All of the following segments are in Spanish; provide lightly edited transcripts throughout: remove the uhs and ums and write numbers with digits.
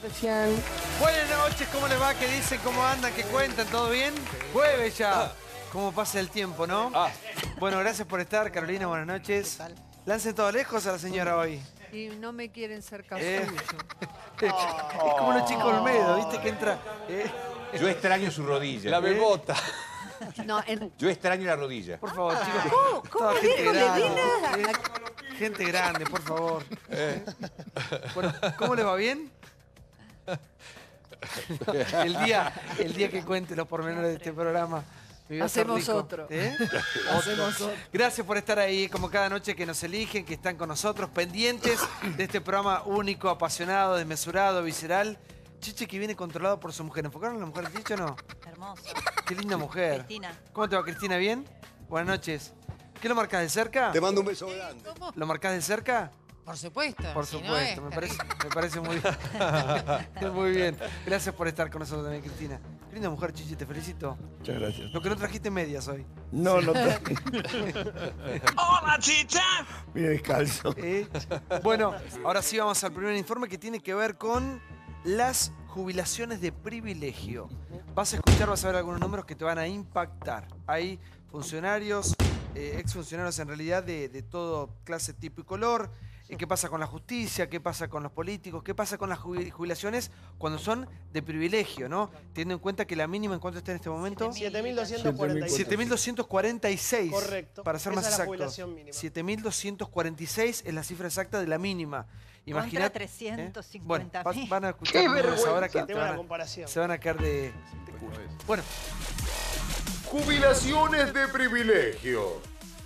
Especial. Buenas noches, ¿cómo les va? ¿Qué dicen? ¿Cómo andan? ¿Qué cuentan? ¿Todo bien? Jueves ya. ¿Cómo pasa el tiempo, no? Bueno, gracias por estar, Carolina. Buenas noches. Lancen todo lejos a la señora hoy. Y no me quieren ser casucho. Es como los chicos Olmedo, ¿viste? Que entra. Yo extraño su rodilla. La bebota. No, Yo extraño la rodilla. Por favor, chicos. ¿Cómo Toda gente dijo grande. Medina? Gente grande, por favor. Bueno, ¿cómo les va? ¿Bien? El día que cuente los pormenores de este programa. me voy a hacer Hacemos rico. otro. ¿Eh? Hacemos otro. Gracias por estar ahí, como cada noche que nos eligen, que están con nosotros, pendientes de este programa único, apasionado, desmesurado, visceral. Chiche que viene controlado por su mujer. ¿Enfocaron a la mujer de Chiche o no? Hermoso. Qué linda mujer. Cristina. ¿Cómo te va, Cristina? ¿Bien? Buenas noches. ¿Qué lo marcás de cerca? Te mando un beso grande. ¿Lo marcás de cerca? Por supuesto. Por si no supuesto, es me parece muy bien. Muy bien. Gracias por estar con nosotros también, Cristina. Qué linda mujer, Chichi, te felicito. Muchas gracias. Lo que no trajiste medias hoy. No, no te... ¡Hola, chicha! Vine descalzo. Bueno, ahora sí vamos al primer informe que tiene que ver con las jubilaciones de privilegio. Vas a escuchar, vas a ver algunos números que te van a impactar. Hay funcionarios, exfuncionarios en realidad de todo clase, tipo y color. ¿Qué pasa con la justicia? ¿Qué pasa con los políticos? ¿Qué pasa con las jubilaciones cuando son de privilegio, no? Teniendo en cuenta que la mínima, ¿en cuánto está en este momento? 7.246. 7.246. Correcto. Para ser Esa más es la exacto. jubilación mínima. 7.246 es la cifra exacta de la mínima. Contra Imagínate. 350.000. Bueno, van a escuchar ¡Qué números vergüenza! ahora que Tengo una comparación. se van a caer de culo. Bueno, Jubilaciones de privilegio.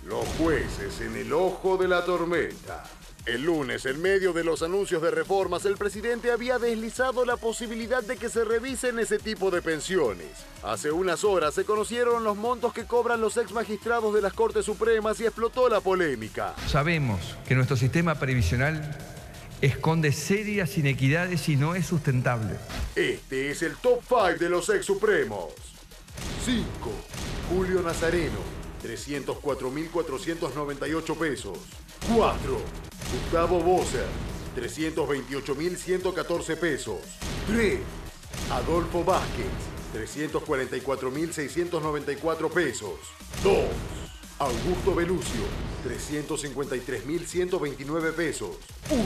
Los jueces en el ojo de la tormenta. El lunes, en medio de los anuncios de reformas, el presidente había deslizado la posibilidad de que se revisen ese tipo de pensiones. Hace unas horas se conocieron los montos que cobran los ex magistrados de las Cortes Supremas y explotó la polémica. Sabemos que nuestro sistema previsional esconde serias inequidades y no es sustentable. Este es el top 5 de los ex supremos. 5. Julio Nazareno, 304.498 pesos. 4. Gustavo Bosser, 328.114 pesos. 3. Adolfo Vázquez, 344.694 pesos. 2. Augusto Belucio, 353.129 pesos. 1.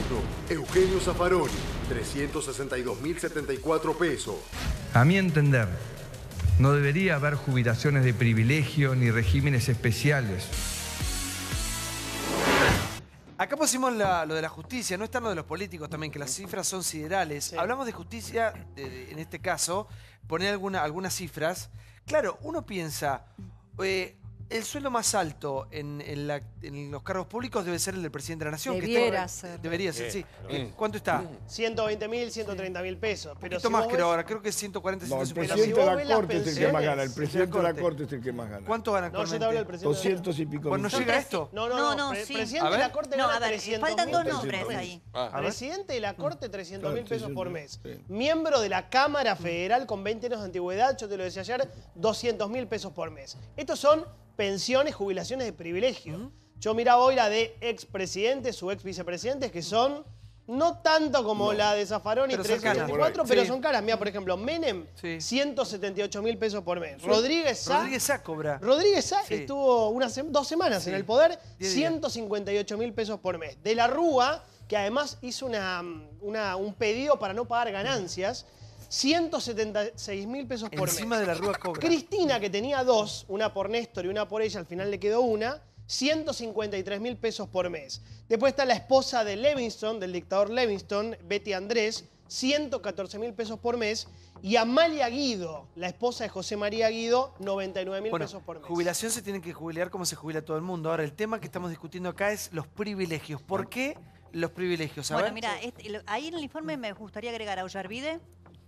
Eugenio Zaffaroni, 362.074 pesos. A mi entender, no debería haber jubilaciones de privilegio ni regímenes especiales. acá pusimos lo de la justicia, no está lo de los políticos también, que las cifras son siderales. Sí. Hablamos de justicia, en este caso, poner algunas cifras. Claro, uno piensa, el sueldo más alto en los cargos públicos debe ser el del presidente de la Nación. Debiera ser. Debería ser, sí. ¿Cuánto está? 120.000, 130.000 pesos. Un Pero poquito si más vos que ves- ahora, creo que es 140, No, el 150. presidente de vos la ves las Corte es el que más gana. El pensiones, presidente de la Corte es el que más gana. ¿Cuánto gana No, yo te actualmente? hablo del presidente. 200 y pico Bueno, mil. ¿no llega a esto? No, No, pre- sí. Presidente A de la ver. Corte No, gana a ver, 300.000 faltan dos pesos nombres por mes. ahí. A ver. Presidente de la Corte, 300.000 Claro, pesos por 300.000, mes. sí. Miembro de la Cámara Federal con 20 años de antigüedad, yo te lo decía ayer, 200.000 pesos por mes. Estos son pensiones, jubilaciones de privilegio. Yo miraba hoy la de expresidentes o ex vicepresidentes que son no tanto como la de Zaffaroni, Pero son caras. 374, pero Sí. son caras. Mira, por ejemplo, Menem, Sí. 178.000 pesos por mes. Rodríguez Sá, Rodríguez Sá cobra. Rodríguez Sá Sí. estuvo 2 semanas Sí. en el poder, 10 días. 158.000 pesos por mes. De la Rúa, que además hizo un pedido para no pagar ganancias, 176.000 pesos por Encima mes. de la Rúa cobra. Cristina, que tenía 2, una por Néstor y una por ella, al final le quedó una, 153.000 pesos por mes. Después está la esposa de Levingston, del dictador Levingston, Betty Andrés, 114.000 pesos por mes. Y Amalia Guido, la esposa de José María Guido, 99.000 Bueno, pesos por mes. jubilación se tiene que jubilar como se jubila todo el mundo. Ahora, el tema que estamos discutiendo acá es los privilegios. ¿Por qué los privilegios? A Bueno, ver. mira, ahí en el informe me gustaría agregar a Ollarvide,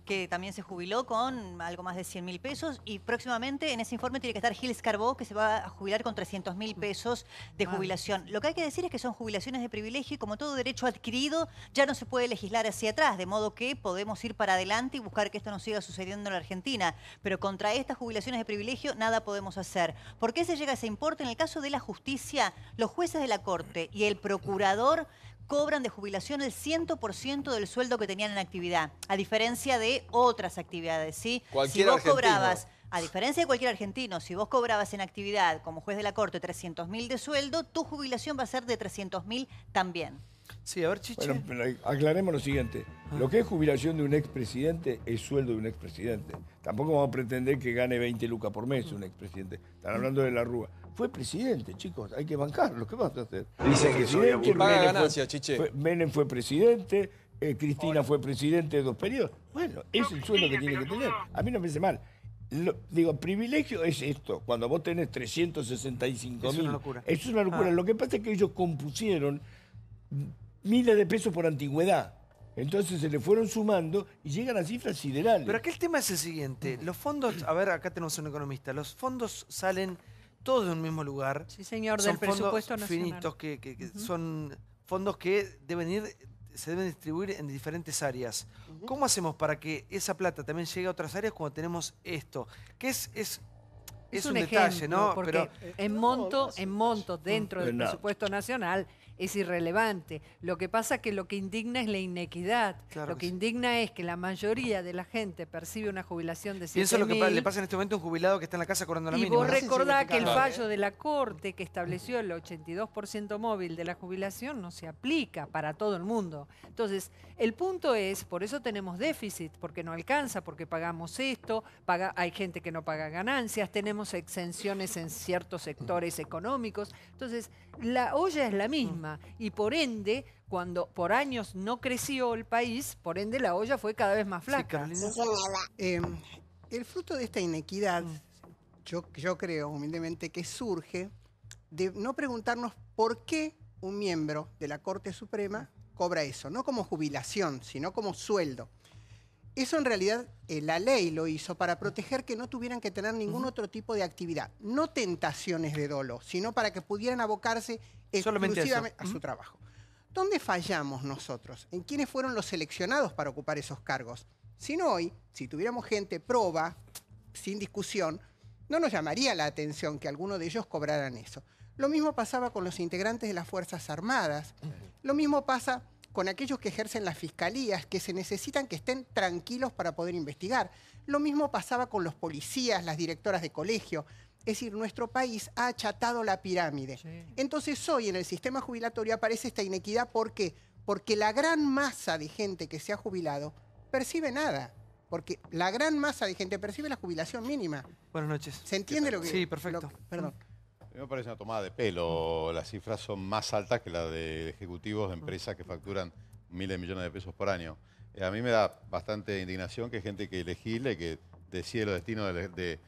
que también se jubiló con algo más de 100.000 pesos, y próximamente en ese informe tiene que estar Gilles Carbó, que se va a jubilar con 300.000 pesos de jubilación. Lo que hay que decir es que son jubilaciones de privilegio y como todo derecho adquirido ya no se puede legislar hacia atrás, de modo que podemos ir para adelante y buscar que esto no siga sucediendo en la Argentina, pero contra estas jubilaciones de privilegio nada podemos hacer. ¿Por qué se llega a ese importe? En el caso de la justicia, los jueces de la Corte y el procurador cobran de jubilación el 100% del sueldo que tenían en actividad, a diferencia de otras actividades, ¿sí? Cualquier si vos argentino. cobrabas, a diferencia de cualquier argentino, si vos cobrabas en actividad como juez de la corte 300.000 de sueldo, tu jubilación va a ser de 300.000 también. Sí, a ver, Chiche. Bueno, pero aclaremos lo siguiente. Lo que es jubilación de un expresidente es sueldo de un expresidente. Tampoco vamos a pretender que gane 20 lucas por mes un expresidente. Están hablando de la Rúa. Fue presidente, chicos, hay que bancarlo. ¿Qué vas a hacer? Dicen que soy aburrido. Paga Menem ganancias, Chiche. Menem fue presidente, Cristina fue presidente de 2 periodos. Bueno, es el sueldo que tiene que tener. A mí no me parece mal. Digo, privilegio es esto, cuando vos tenés 365.000. Es una locura. Eso es una locura. Lo que pasa es que ellos compusieron miles de pesos por antigüedad. Entonces se le fueron sumando y llegan a cifras siderales. Pero acá el tema es el siguiente. Los fondos, a ver, acá tenemos un economista. Los fondos salen todos de un mismo lugar. Sí, señor, Son del presupuesto fondos nacional. finitos que son fondos que se deben distribuir en diferentes áreas. ¿Cómo hacemos para que esa plata también llegue a otras áreas cuando tenemos esto? Que es un detalle, ejemplo, ¿no? Porque Pero en monto dentro del No. presupuesto nacional es irrelevante. Lo que pasa es que lo que indigna es la inequidad. Claro Lo que que sí. indigna es que la mayoría de la gente percibe una jubilación de pienso lo que 7.000. le pasa en este momento a un jubilado que está en la casa cobrando la Y mínima. vos ¿no? recordá que el significante. fallo de la Corte que estableció el 82% móvil de la jubilación no se aplica para todo el mundo. Entonces, el punto es, por eso tenemos déficit, porque no alcanza, porque pagamos esto, hay gente que no paga ganancias, tenemos exenciones en ciertos sectores económicos. Entonces, la olla es la misma y por ende, cuando por años no creció el país, por ende la olla fue cada vez más Sí, flaca. Carolina. El fruto de esta inequidad, yo creo humildemente que surge de no preguntarnos por qué un miembro de la Corte Suprema cobra eso, no como jubilación, sino como sueldo. Eso en realidad la ley lo hizo para proteger que no tuvieran que tener ningún otro tipo de actividad, no tentaciones de dolo, sino para que pudieran abocarse Solamente exclusivamente eso. a su trabajo. ¿Dónde fallamos nosotros? ¿En quiénes fueron los seleccionados para ocupar esos cargos? Si no hoy, si tuviéramos gente proba, sin discusión, no nos llamaría la atención que alguno de ellos cobraran eso. Lo mismo pasaba con los integrantes de las Fuerzas Armadas. Lo mismo pasa con aquellos que ejercen las fiscalías, que se necesitan que estén tranquilos para poder investigar. Lo mismo pasaba con los policías, las directoras de colegio. Es decir, nuestro país ha achatado la pirámide. Entonces hoy en el sistema jubilatorio aparece esta inequidad. ¿Por qué? Porque la gran masa de gente que se ha jubilado percibe nada. Porque la gran masa de gente percibe la jubilación mínima. Buenas noches. ¿Se entiende lo que...? Sí, perfecto. Perdón. A mí me parece una tomada de pelo. Las cifras son más altas que las de ejecutivos de empresas que facturan miles de millones de pesos por año. A mí me da bastante indignación que gente que legisle, que decide los destinos de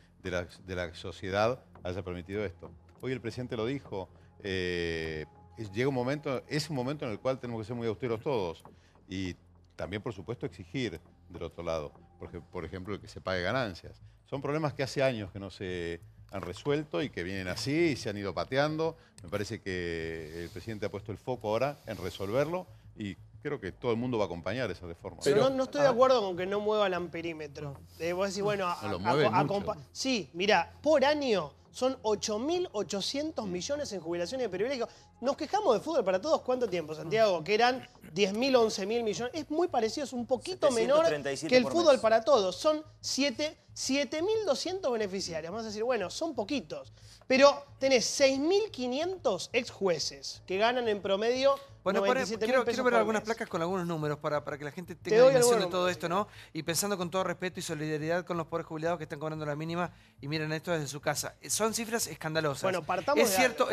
la sociedad, haya permitido esto. Hoy el presidente lo dijo, llega un momento, es un momento en el cual tenemos que ser muy austeros todos y también, por supuesto, exigir del otro lado, porque, por ejemplo, el que se pague ganancias. Son problemas que hace años que no se han resuelto y que vienen así y se han ido pateando. Me parece que el presidente ha puesto el foco ahora en resolverlo y creo que todo el mundo va a acompañar esa reforma. Pero no estoy de acuerdo con que no mueva el amperímetro. Vos decís, bueno, No lo mueve mucho. sí, mirá, por año son 8.800 millones en jubilaciones de privilegio. Nos quejamos de fútbol para todos, ¿cuánto tiempo, Santiago? Que eran 10.000, 11.000 millones. Es muy parecido, es un poquito menor 737 que el por fútbol mes. para todos. Son 7.200 beneficiarios. Vamos a decir, bueno, son poquitos. Pero tenés 6.500 ex jueces que ganan en promedio. Bueno, 97.000 quiero pesos ver por algunas mes. placas con algunos números para que la gente Te tenga doy dimensión de algunos todo números, esto, ¿no? Y pensando con todo respeto y solidaridad con los pobres jubilados que están cobrando la mínima y miren esto desde su casa. Son cifras escandalosas. Bueno, partamos de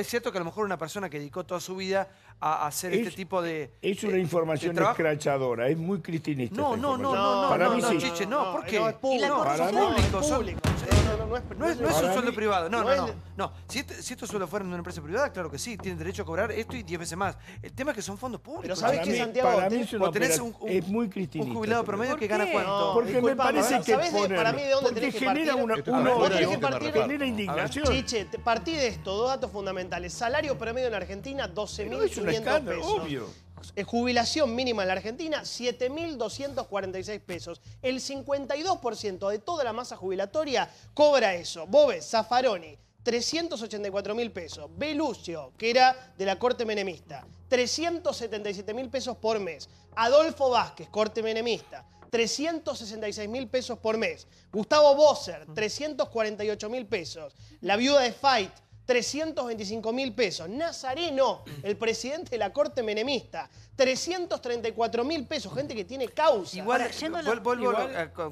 es cierto que a lo mejor una persona que dedicó toda su vida a hacer este tipo de... Es una información trabajo. escrachadora, es muy cristinista. No, esta no, información. no, Para no, mí no, sí. Chiche, no, ¿por qué? No, es público. No, Para son mí- públicos, son- público. No es un Para sueldo mí- privado, no. no Si estos sueldos fueran de una empresa privada, claro que sí, tienen derecho a cobrar esto y 10 veces más. El tema es que son fondos públicos. Pero ¿sabés Para qué, mí- Santiago? para mí es una Vos tenés operación- un- es muy cristinista. Un jubilado esta promedio que operación. gana cuánto. No, Porque me disculpame, parece que ¿sabés para mí de dónde porque tenés que genera partir? una Esto está Vos fuera tenés de que un tema partir reparto. genera indignación. Chiche, partí de esto, dos datos fundamentales. Salario promedio en la Argentina, No, es un 12.500 escándalo, pesos. obvio. Jubilación mínima en la Argentina, 7.246 pesos. El 52% de toda la masa jubilatoria cobra eso. Vos ves, Zaffaroni, 384.000 pesos. Belucio, que era de la corte menemista, 377.000 pesos por mes. Adolfo Vázquez, corte menemista, 366.000 pesos por mes. Gustavo Bosser, 348.000 pesos. La viuda de Fait, 325.000 pesos. Nazareno, el presidente de la corte menemista, 334.000 pesos. Gente que tiene causa. Igual, vuelvo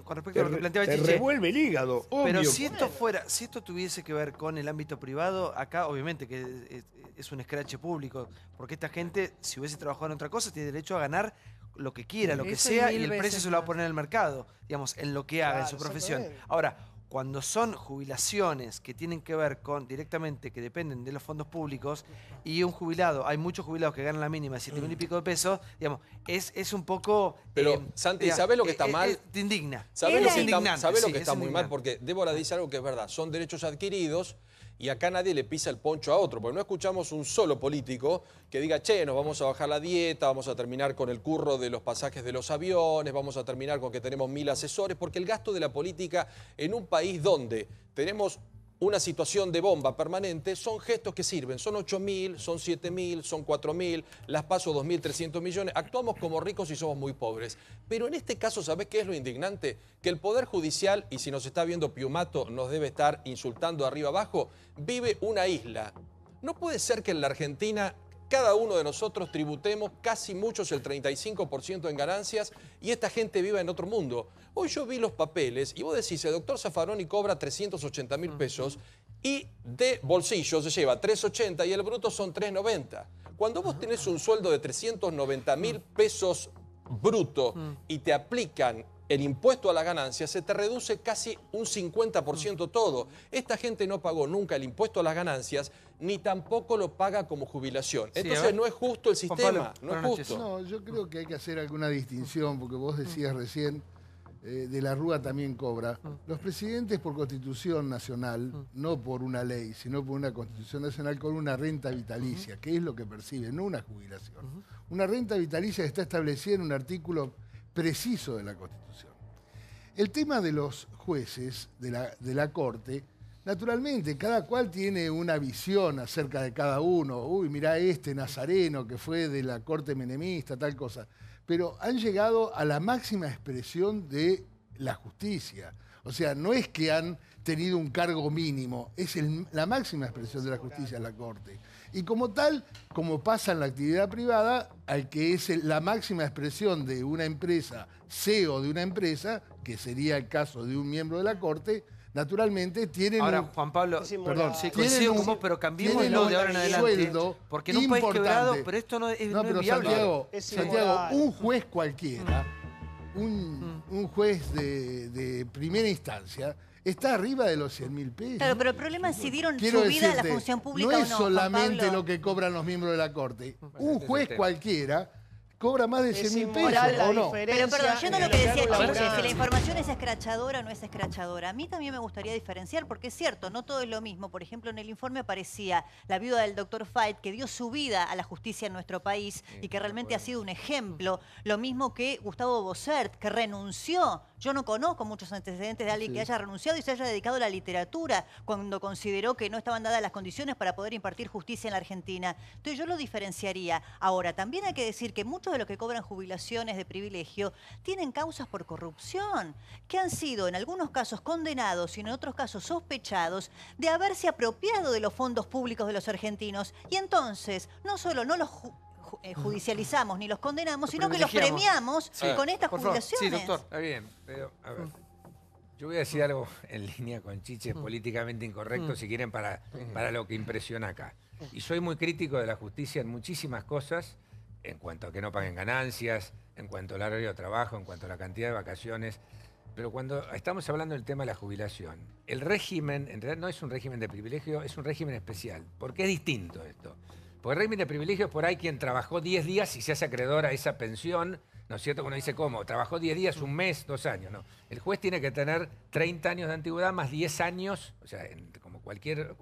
con respecto a lo que planteaba Te Chiche. revuelve el hígado, Pero obvio. si esto tuviese que ver con el ámbito privado, acá obviamente que es un escrache público, porque esta gente, si hubiese trabajado en otra cosa, tiene derecho a ganar lo que quiera, lo que Eso sea, y y mil el precio veces se lo va a más. poner en el mercado, digamos, en lo que haga, en Claro, su profesión. exactamente. Ahora, cuando son jubilaciones que tienen que ver con directamente, que dependen de los fondos públicos, y un jubilado, hay muchos jubilados que ganan la mínima de 7.000 y pico de pesos, digamos, es un poco... Pero, Santi, ¿sabés lo que está mal? Te indigna. ¿Sabés lo Es que está, indignante, sabés lo sí, que es está muy mal? indignante. Porque Débora dice algo que es verdad. Son derechos adquiridos y acá nadie le pisa el poncho a otro. Porque no escuchamos un solo político que diga, che, nos vamos a bajar la dieta, vamos a terminar con el curro de los pasajes de los aviones, vamos a terminar con que tenemos 1000 asesores. Porque el gasto de la política en un país donde tenemos una situación de bomba permanente, son gestos que sirven. Son 8.000, son 7.000, son 4.000, las paso 2.300 millones. Actuamos como ricos y somos muy pobres. Pero en este caso, ¿sabés qué es lo indignante? Que el Poder Judicial, y si nos está viendo Piumato, nos debe estar insultando arriba abajo, vive una isla. No puede ser que en la Argentina cada uno de nosotros tributemos casi muchos el 35% en ganancias y esta gente viva en otro mundo. Hoy yo vi los papeles y vos decís, el doctor Zaffaroni cobra 380.000 pesos y de bolsillo se lleva 380 y el bruto son 390. Cuando vos tenés un sueldo de 390.000 pesos bruto y te aplican el impuesto a la ganancia, se te reduce casi un 50% todo. Esta gente no pagó nunca el impuesto a las ganancias, ni tampoco lo paga como jubilación. Sí, Entonces no es justo el Juan sistema, Pablo, no es buenas noches. justo. No, yo creo que hay que hacer alguna distinción, porque vos decías recién, de la Rúa también cobra. Los presidentes por Constitución Nacional, no por una ley, sino por una Constitución Nacional con una renta vitalicia, que es lo que perciben, no una jubilación. Una renta vitalicia que está establecida en un artículo preciso de la Constitución. El tema de los jueces de la Corte, naturalmente, cada cual tiene una visión acerca de cada uno. Uy, mirá este Nazareno que fue de la Corte menemista, tal cosa. Pero han llegado a la máxima expresión de la justicia. O sea, no es que han tenido un cargo mínimo, es la máxima expresión de la justicia en la Corte. Y como tal, como pasa en la actividad privada, al que es la máxima expresión de una empresa, CEO de una empresa, que sería el caso de un miembro de la Corte, naturalmente tienen Ahora, Juan Pablo, perdón, sí, tienen coincido con vos, pero cambiémoslo de ahora en adelante. Sueldo Porque en un país importante. quebrado, pero esto no es, no es pero viable. Santiago, un juez cualquiera, un juez de primera instancia, está arriba de los 100.000 pesos. Claro, pero el problema es si dieron Quiero su vida a la decirte, función pública no o es no. Juan solamente Pablo. lo que cobran los miembros de la Corte. Un ese juez es el tema. cualquiera cobra más de 100.000 pesos, la ¿o no? diferencia. Pero perdón, yendo a lo en que el decía cargo Chiche, si laboral. la información es escrachadora o no es escrachadora, a mí también me gustaría diferenciar, porque es cierto, no todo es lo mismo. Por ejemplo, en el informe aparecía la viuda del doctor Fait, que dio su vida a la justicia en nuestro país y que realmente ha sido un ejemplo. Lo mismo que Gustavo Bossert, que renunció. Yo no conozco muchos antecedentes de alguien que haya renunciado y se haya dedicado a la literatura cuando consideró que no estaban dadas las condiciones para poder impartir justicia en la Argentina. Entonces yo lo diferenciaría. Ahora, también hay que decir que muchos de los que cobran jubilaciones de privilegio tienen causas por corrupción, que han sido en algunos casos condenados y en otros casos sospechados de haberse apropiado de los fondos públicos de los argentinos. Y entonces, no solo no los judicializamos ni los condenamos, sino que los premiamos con estas Por favor. jubilaciones. Sí, doctor. Está bien, pero a ver. Yo voy a decir algo en línea con Chiche, políticamente incorrecto, si quieren, para lo que impresiona acá. Y soy muy crítico de la justicia en muchísimas cosas, en cuanto a que no paguen ganancias, en cuanto al horario de trabajo, en cuanto a la cantidad de vacaciones. Pero cuando estamos hablando del tema de la jubilación, el régimen, en realidad no es un régimen de privilegio, es un régimen especial. ¿Por qué es distinto esto? Porque el régimen de privilegio es por ahí quien trabajó 10 días y se hace acreedor a esa pensión, ¿no es cierto? Uno dice, ¿cómo? Trabajó 10 días, un mes, 2 años, no. El juez tiene que tener 30 años de antigüedad más 10 años, o sea, como cualquiera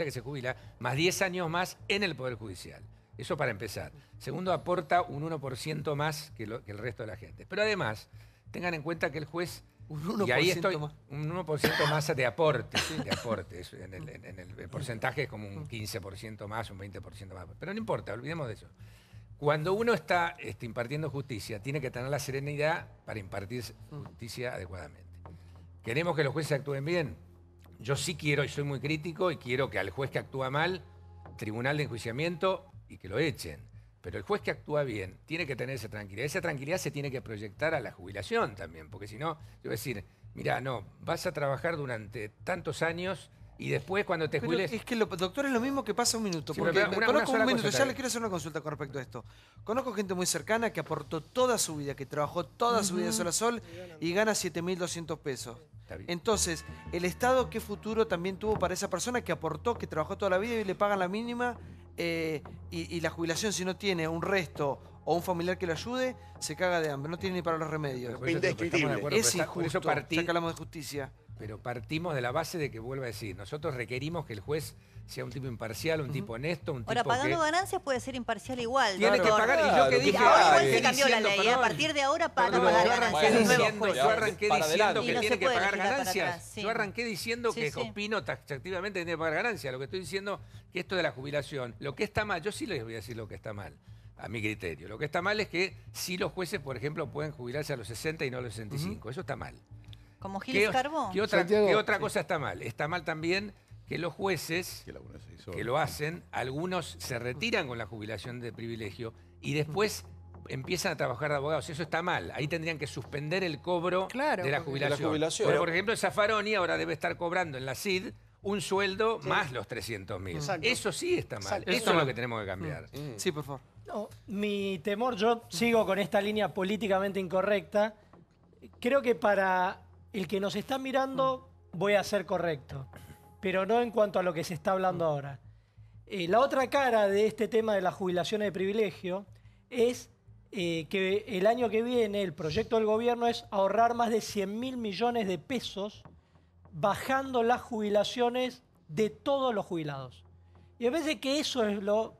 que se jubila, más 10 años más en el Poder Judicial. Eso para empezar. Segundo, aporta un 1% más que el resto de la gente. Pero además, tengan en cuenta que el juez Un 1% y ahí estoy más. un 1% más de aporte. De aporte. El porcentaje es como un 15% más, un 20% más. Pero no importa, olvidemos de eso. Cuando uno está impartiendo justicia, tiene que tener la serenidad para impartir justicia adecuadamente. ¿Queremos que los jueces actúen bien? Yo sí quiero, y soy muy crítico, y quiero que al juez que actúa mal, tribunal de enjuiciamiento y que lo echen. Pero el juez que actúa bien tiene que tener esa tranquilidad. Esa tranquilidad se tiene que proyectar a la jubilación también, porque si no, yo voy a decir, mira, no, vas a trabajar durante tantos años y después cuando te jubiles... Es que, doctor, es lo mismo que pasa un minuto. Sí, porque una conozco sola un minuto, cosa ya también. le quiero hacer una consulta con respecto a esto. Conozco gente muy cercana que aportó toda su vida, que trabajó toda su vida de sol a sol y gana 7.200 pesos. Entonces, ¿el Estado qué futuro también tuvo para esa persona que aportó, que trabajó toda la vida y le pagan la mínima? Y la jubilación, si no tiene un resto o un familiar que lo ayude, se caga de hambre, no tiene ni para los remedios. Es injusto, ya que hablamos de justicia. Pero partimos de la base de que, vuelvo a decir, nosotros requerimos que el juez sea un tipo imparcial, un tipo honesto, un Ahora, tipo pagando que... ganancias puede ser imparcial igual. Tiene que pagar, y yo que dije... Ahora igual se cambió la ley, a partir de ahora para pagar ganancias. Yo arranqué diciendo que Y no tiene se que puede pagar legislar para ganancias. atrás, sí. Yo arranqué diciendo Sí, que sí. opino taxativamente que tiene que pagar ganancias. Lo que estoy diciendo que esto de la jubilación, lo que está mal, yo sí les voy a decir lo que está mal, a mi criterio. Lo que está mal es que si los jueces, por ejemplo, pueden jubilarse a los 60 y no a los 65. Eso está mal. ¿Como Giles Carbó? ¿Qué otra cosa está mal? Está mal también que los jueces que lo hacen, algunos se retiran con la jubilación de privilegio y después empiezan a trabajar de abogados. Eso está mal. Ahí tendrían que suspender el cobro de la jubilación. Pero, por ejemplo, Zaffaroni ahora debe estar cobrando en la CID un sueldo más los 300.000. Eso sí está mal. Eso es lo que tenemos que cambiar. Sí, por favor. No, mi temor, yo sigo con esta línea políticamente incorrecta. Creo que para el que nos está mirando voy a ser correcto, pero no en cuanto a lo que se está hablando ahora. La otra cara de este tema de las jubilaciones de privilegio es que el año que viene el proyecto del gobierno es ahorrar más de 100.000 millones de pesos bajando las jubilaciones de todos los jubilados. Y me parece que eso es lo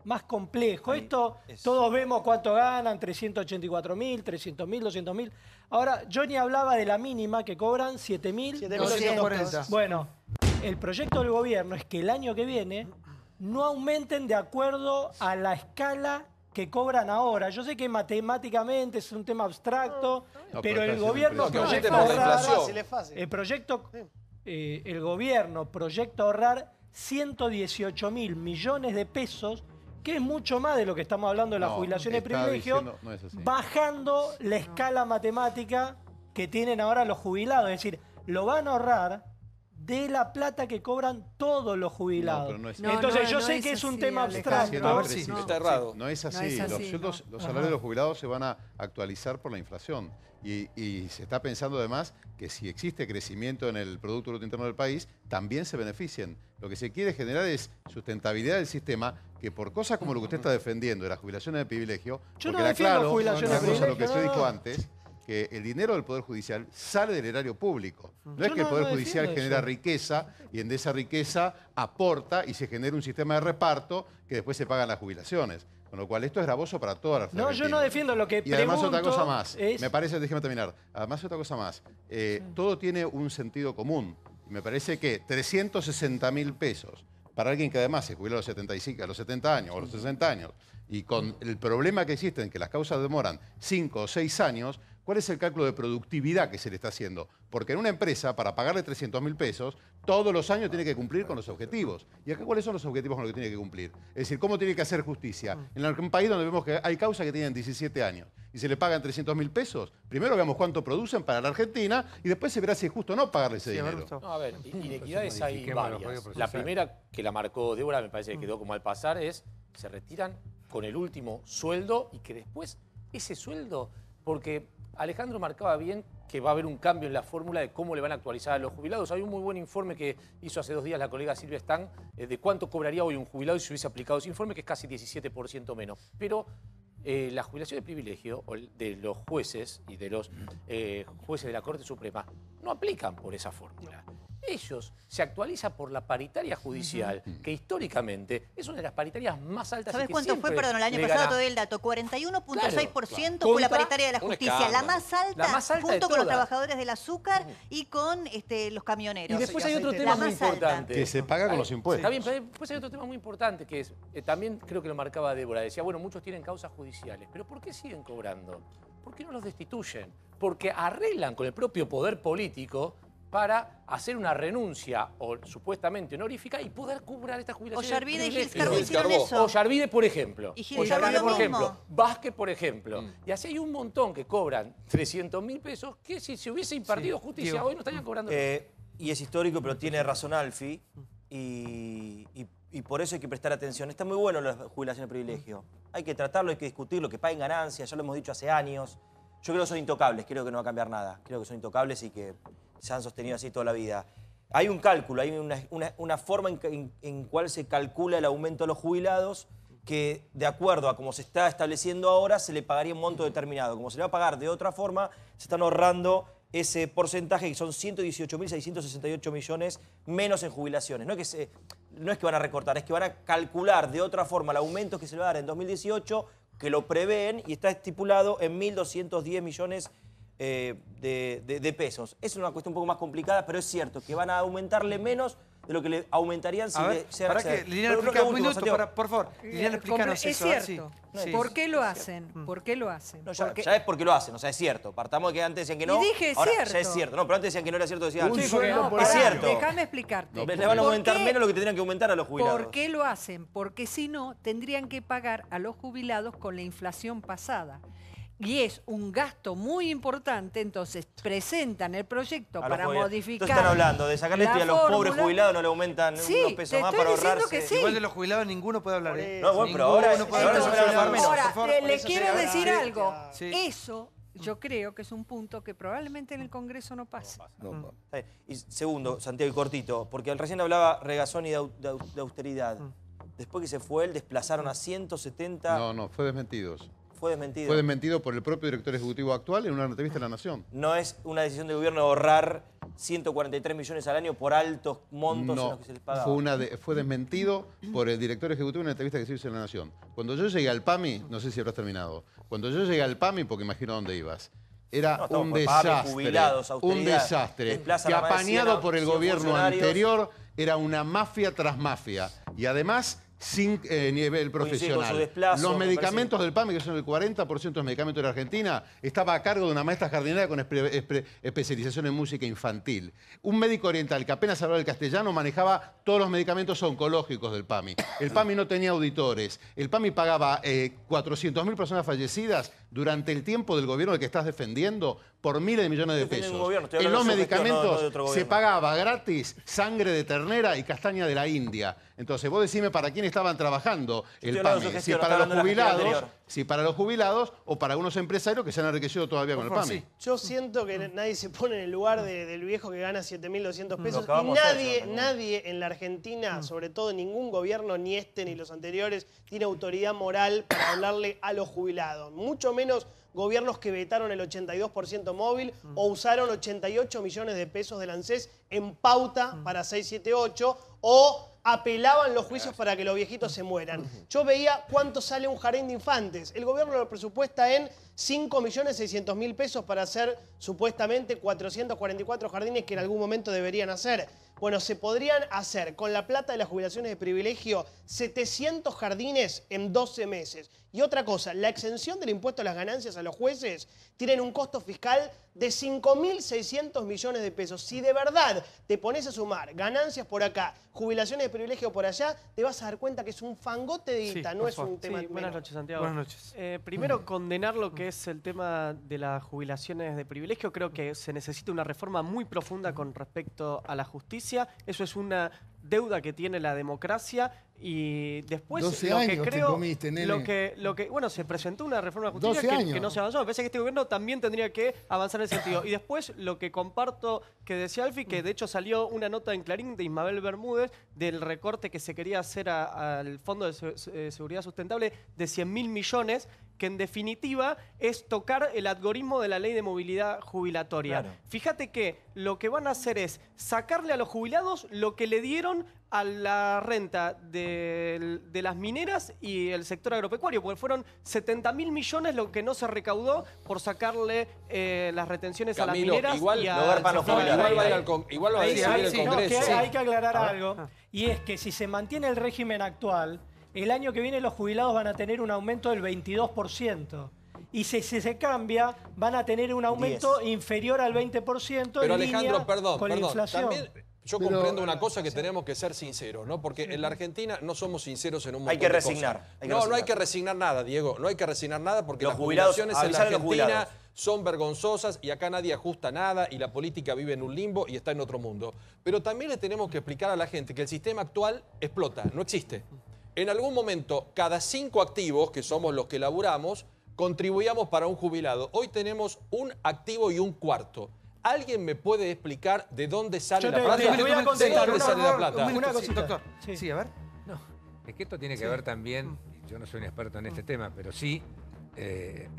más complejo. Esto, todos vemos cuánto ganan, 384.000, 300.000, 200.000. Ahora, yo ni hablaba de la mínima, que cobran 7.240. Bueno, el proyecto del gobierno es que el año que viene no aumenten de acuerdo a la escala que cobran ahora. Yo sé que matemáticamente es un tema abstracto, pero el gobierno proyecta ahorrar, el gobierno proyecta ahorrar 118.000 millones de pesos, que es mucho más de lo que estamos hablando de la jubilación de privilegio, bajando la escala matemática que tienen ahora los jubilados. Es decir, lo van a ahorrar de la plata que cobran todos los jubilados. Entonces, yo sé que es un tema abstracto. Está errado. No es así. Los salarios de los jubilados se van a actualizar por la inflación. Y se está pensando además que si existe crecimiento en el Producto Bruto Interno del país, también se beneficien. Lo que se quiere generar es sustentabilidad del sistema, que por cosas como lo que usted está defendiendo de las jubilaciones de privilegio, yo no porque defiendo jubilaciones de privilegio, lo que usted dijo antes, que el dinero del Poder Judicial sale del erario público. No es que el Poder Judicial genera riqueza y en esa riqueza aporta y se genera un sistema de reparto que después se pagan las jubilaciones. Con lo cual esto es gravoso para todas las argentinas. No, yo no defiendo lo que y además pregunto otra cosa más, es... me parece, déjeme terminar, además otra cosa más, todo tiene un sentido común. Y me parece que 360.000 pesos para alguien que además se jubiló a los 75, a los 70 años o a los 60 años, y con el problema que existe en que las causas demoran 5 o 6 años, ¿cuál es el cálculo de productividad que se le está haciendo? Porque en una empresa, para pagarle 300.000 pesos, todos los años tiene que cumplir con los objetivos. ¿Y acá cuáles son los objetivos con los que tiene que cumplir? Es decir, ¿cómo tiene que hacer justicia? En un país donde vemos que hay causas que tienen 17 años y se le pagan 300.000 pesos, primero veamos cuánto producen para la Argentina y después se verá si es justo o no pagarle ese dinero. No, a ver, inequidades hay varias. La primera que la marcó Débora, me parece que quedó como al pasar, es se retiran con el último sueldo y que después ese sueldo, porque Alejandro marcaba bien que va a haber un cambio en la fórmula de cómo le van a actualizar a los jubilados. Hay un muy buen informe que hizo hace 2 días la colega Silvia Stang de cuánto cobraría hoy un jubilado si se hubiese aplicado ese informe, que es casi 17% menos. Pero la jubilación de privilegio de los jueces y de los jueces de la Corte Suprema no aplican por esa fórmula. Ellos se actualizan por la paritaria judicial, que históricamente es una de las paritarias más altas. ¿Sabes y que cuánto fue? siempre Perdón, el año le pasado gana. todo el dato. 41.6% Claro. fue la Contra paritaria de la un justicia. La escándalo. más alta, La más alta de junto con los todas. trabajadores del azúcar y con los camioneros. Y después hay otro La tema muy más alta. importante. Que se paga con los impuestos. Está bien, pero después hay otro tema muy importante que es, también creo que lo marcaba Débora, decía, bueno, muchos tienen causas judiciales, pero ¿por qué siguen cobrando? ¿Por qué no los destituyen? Porque arreglan con el propio poder político para hacer una renuncia o supuestamente honorífica y poder cobrar esta jubilación. Ollarvide y Gils Carbó hicieron eso. Ollarvide, por ejemplo. Y Gils Carbó lo mismo. Vázquez, por ejemplo. Y así hay un montón que cobran 300.000 pesos que si se hubiese impartido justicia Diego. hoy no estarían cobrando. Y es histórico, pero tiene razón Alfi. Y por eso hay que prestar atención. Está muy bueno la jubilación de privilegio. Hay que tratarlo, hay que discutirlo, que paguen ganancias, ya lo hemos dicho hace años. Yo creo que son intocables, creo que no va a cambiar nada. Creo que son intocables y que se han sostenido así toda la vida. Hay un cálculo, hay una forma en cual se calcula el aumento de los jubilados que, de acuerdo a cómo se está estableciendo ahora, se le pagaría un monto determinado. Como se le va a pagar de otra forma, se están ahorrando ese porcentaje, que son 118.668 millones menos en jubilaciones. No es que van a recortar, es que van a calcular de otra forma el aumento que se le va a dar en 2018, que lo prevén y está estipulado en 1.210 millones de pesos. Es una cuestión un poco más complicada, pero es cierto que van a aumentarle menos de lo que le aumentarían si le para que Liliana explica un minuto, por favor. Liliana, explícanos Es eso. cierto. Sí. ¿Por qué lo hacen? ¿Por qué lo hacen? No, ya Porque- es porque lo hacen, o sea, es cierto. Partamos de que antes decían que no. Y dije, es ahora cierto. ya es cierto. No, pero antes decían que no era cierto, decían Sí, es pará, cierto. Déjame explicarte. Le van a ¿Por aumentar qué? menos lo que tendrían que aumentar a los jubilados. ¿Por qué lo hacen? Porque si no, tendrían que pagar a los jubilados con la inflación pasada. Y es un gasto muy importante, entonces presentan el proyecto A los para jubilados. modificar. Entonces están hablando de sacarle esto y a los pobres jubilados no le aumentan Sí, unos pesos te más estoy para diciendo ahorrarse. que sí. Igual de los jubilados ninguno puede hablar. No, bueno, pero ahora Ninguno puede ahora se hablar. van a enojar menos. Ahora, Por favor, por le eso quiero sí, decir sí. algo. Sí. Eso yo creo que es un punto que probablemente en el Congreso no pase. Está bien. Y segundo, Santiago, y cortito, porque recién hablaba Regazzoni de austeridad. Después que se fue él, desplazaron a 170... No, fue desmentido. Fue desmentido. Fue desmentido por el propio director ejecutivo actual en una entrevista en La Nación. No es una decisión del gobierno de ahorrar 143 millones al año por altos montos en los que se les pagaba. Fue desmentido por el director ejecutivo en una entrevista que se hizo en La Nación. Cuando yo llegué al PAMI, no sé si habrás terminado, cuando yo llegué al PAMI, porque imagino dónde ibas, era No, estamos un por PAMI, desastre, jubilados, un austeridad, desastre, desplazan que a más de 100 apañado por el 100 gobierno funcionarios. anterior era una mafia tras mafia. Y además sin nivel profesional. su desplazo, Los me medicamentos del PAMI, que son el 40% de los medicamentos de la Argentina, estaba a cargo de una maestra jardinera con especialización en música infantil. Un médico oriental que apenas hablaba el castellano manejaba todos los medicamentos oncológicos del PAMI. El PAMI no tenía auditores. El PAMI pagaba 400.000 personas fallecidas durante el tiempo del gobierno al que estás defendiendo por miles de millones de Depende de un pesos. gobierno, estoy En hablando los de su gestión, medicamentos no de otro se gobierno. pagaba gratis sangre de ternera y castaña de la India. Entonces, vos decime para quién estaban trabajando el hablando de PAMI. su gestión, Si para no los estoy hablando de la gestión jubilados, si para los jubilados o para unos empresarios que se han enriquecido todavía con el PAMI. Yo siento que nadie se pone en el lugar del viejo que gana 7.200 pesos. Y acabamos de hacer nadie, eso también. nadie en la Argentina, sobre todo ningún gobierno, ni este ni los anteriores, tiene autoridad moral para hablarle a los jubilados. Mucho menos gobiernos que vetaron el 82% móvil o usaron 88 millones de pesos del ANSES en pauta para 678 o apelaban los juicios para que los viejitos se mueran. Yo veía cuánto sale un jardín de infantes. El gobierno lo presupuesta en 5.600.000 pesos para hacer supuestamente 444 jardines que en algún momento deberían hacer. Bueno, se podrían hacer con la plata de las jubilaciones de privilegio 700 jardines en 12 meses. Y otra cosa, la exención del impuesto a las ganancias a los jueces tienen un costo fiscal de 5.600 millones de pesos. Si de verdad te pones a sumar ganancias por acá, jubilaciones de privilegio por allá, te vas a dar cuenta que es un fangote de guita, no es un tema Sí, buenas noches, Santiago. Buenas noches. Primero, condenar lo que es el tema de las jubilaciones de privilegio. Creo que se necesita una reforma muy profunda con respecto a la justicia. Eso es una deuda que tiene la democracia y después 12 lo que años te creo comiste, nene. bueno, se presentó una reforma de la justicia 12 años. que no se avanzó. Me parece que este gobierno también tendría que avanzar en ese sentido. Y después lo que comparto que decía Alfi, que de hecho salió una nota en Clarín de Ismabel Bermúdez del recorte que se quería hacer al Fondo de Seguridad Sustentable de 100.000 millones, que en definitiva es tocar el algoritmo de la ley de movilidad jubilatoria. Claro. Fíjate que lo que van a hacer es sacarle a los jubilados lo que le dieron a la renta de las mineras y el sector agropecuario, porque fueron 70.000 millones lo que no se recaudó por sacarle las retenciones a las mineras igual, y a... igual va a decidir el Congreso. Hay que aclarar algo, y es que si se mantiene el régimen actual, el año que viene los jubilados van a tener un aumento del 22%. Y si se cambia, van a tener un aumento inferior al 20% Pero en Alejandro, línea perdón, con la inflación. también yo comprendo una cosa, que tenemos que ser sinceros, ¿no? Porque en la Argentina no somos sinceros en un montón de cosas. No hay que resignar nada, Diego. No hay que resignar nada porque las jubilaciones en la Argentina son vergonzosas y acá nadie ajusta nada y la política vive en un limbo y está en otro mundo. Pero también le tenemos que explicar a la gente que el sistema actual explota, no existe. En algún momento, cada 5 activos, que somos los que laburamos, contribuíamos para un jubilado. Hoy tenemos un activo y un cuarto. ¿Alguien me puede explicar de dónde sale la plata? Te voy a contestar. ¿De dónde sale la plata? Una cosita. Doctor, sí, a ver. No, es que esto tiene que ver también, yo no soy un experto en este tema, pero sí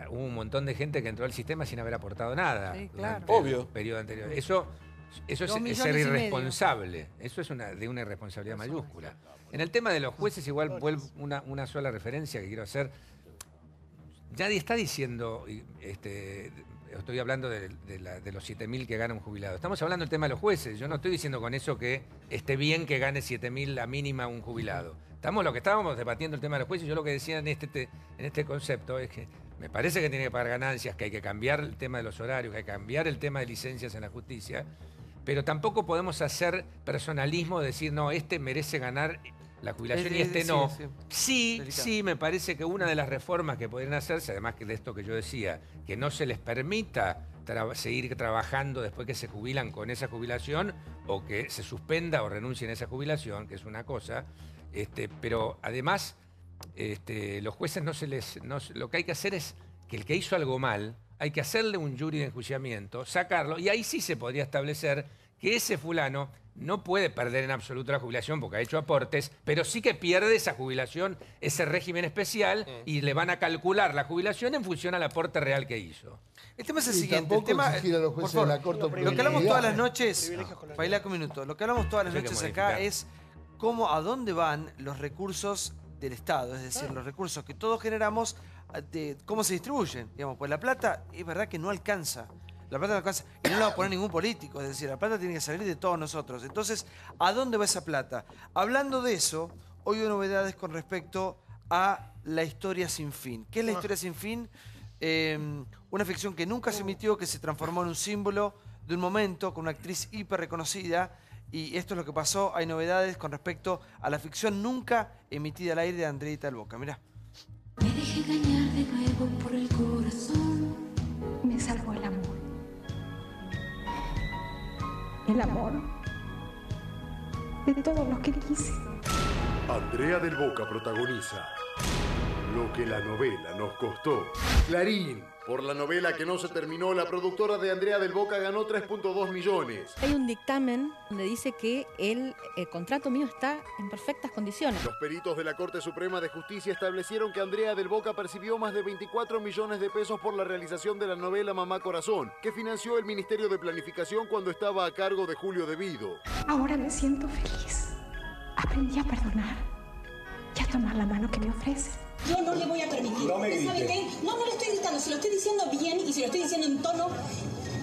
hubo un montón de gente que entró al sistema sin haber aportado nada. Sí, claro. Obvio. El periodo anterior. Eso es ser 2,5 millones. irresponsable. Eso es de una irresponsabilidad mayúscula. En el tema de los jueces, igual vuelvo una sola referencia que quiero hacer. Nadie está diciendo, estoy hablando de los 7.000 que gana un jubilado. Estamos hablando del tema de los jueces. Yo no estoy diciendo con eso que esté bien que gane 7.000 la mínima un jubilado. Lo que estábamos debatiendo el tema de los jueces. Yo lo que decía en este concepto es que me parece que tiene que pagar ganancias, que hay que cambiar el tema de los horarios, que hay que cambiar el tema de licencias en la justicia, pero tampoco podemos hacer personalismo, decir, no, este merece ganar la jubilación y este no. Sí, me parece que una de las reformas que podrían hacerse, además que de esto que yo decía, que no se les permita seguir trabajando después que se jubilan con esa jubilación, o que se suspenda o renuncien a esa jubilación, que es una cosa, pero además los jueces lo que hay que hacer es que el que hizo algo mal, hay que hacerle un jury de enjuiciamiento, sacarlo, y ahí sí se podría establecer que ese fulano no puede perder en absoluto la jubilación porque ha hecho aportes, pero sí que pierde esa jubilación, ese régimen especial, y le van a calcular la jubilación en función al aporte real que hizo. El tema es el siguiente. El tema, por favor, lo que hablamos todas las noches, Pailaco, un minuto, lo que hablamos todas las noches acá es a dónde van los recursos del Estado, es decir, los recursos que todos generamos, cómo se distribuyen. Digamos, pues la plata es verdad que no alcanza. La plata no alcanza y no la va a poner ningún político, es decir, la plata tiene que salir de todos nosotros. Entonces, ¿a dónde va esa plata? Hablando de eso, hoy hay novedades con respecto a La historia sin fin. ¿Qué es La historia sin fin? Una ficción que nunca se emitió, que se transformó en un símbolo de un momento, con una actriz hiper reconocida. Y esto es lo que pasó. Hay novedades con respecto a la ficción nunca emitida al aire de Andreita del Boca. Mirá. Me dejé engañar de nuevo por el corazón. Me salvó el amor. El amor de todos los que quise. Andrea del Boca protagoniza Lo que la novela nos costó. Clarín. Por la novela que no se terminó, la productora de Andrea del Boca ganó 3.2 millones. Hay un dictamen donde dice que el contrato mío está en perfectas condiciones. Los peritos de la Corte Suprema de Justicia establecieron que Andrea del Boca percibió más de 24 millones de pesos por la realización de la novela Mamá Corazón, que financió el Ministerio de Planificación cuando estaba a cargo de Julio De Vido. Ahora me siento feliz. Aprendí a perdonar y a tomar la mano que me ofrece. Yo no le voy a permitir. No me grite. ¿Sabe qué? No le estoy gritando, se lo estoy diciendo bien y se lo estoy diciendo en tono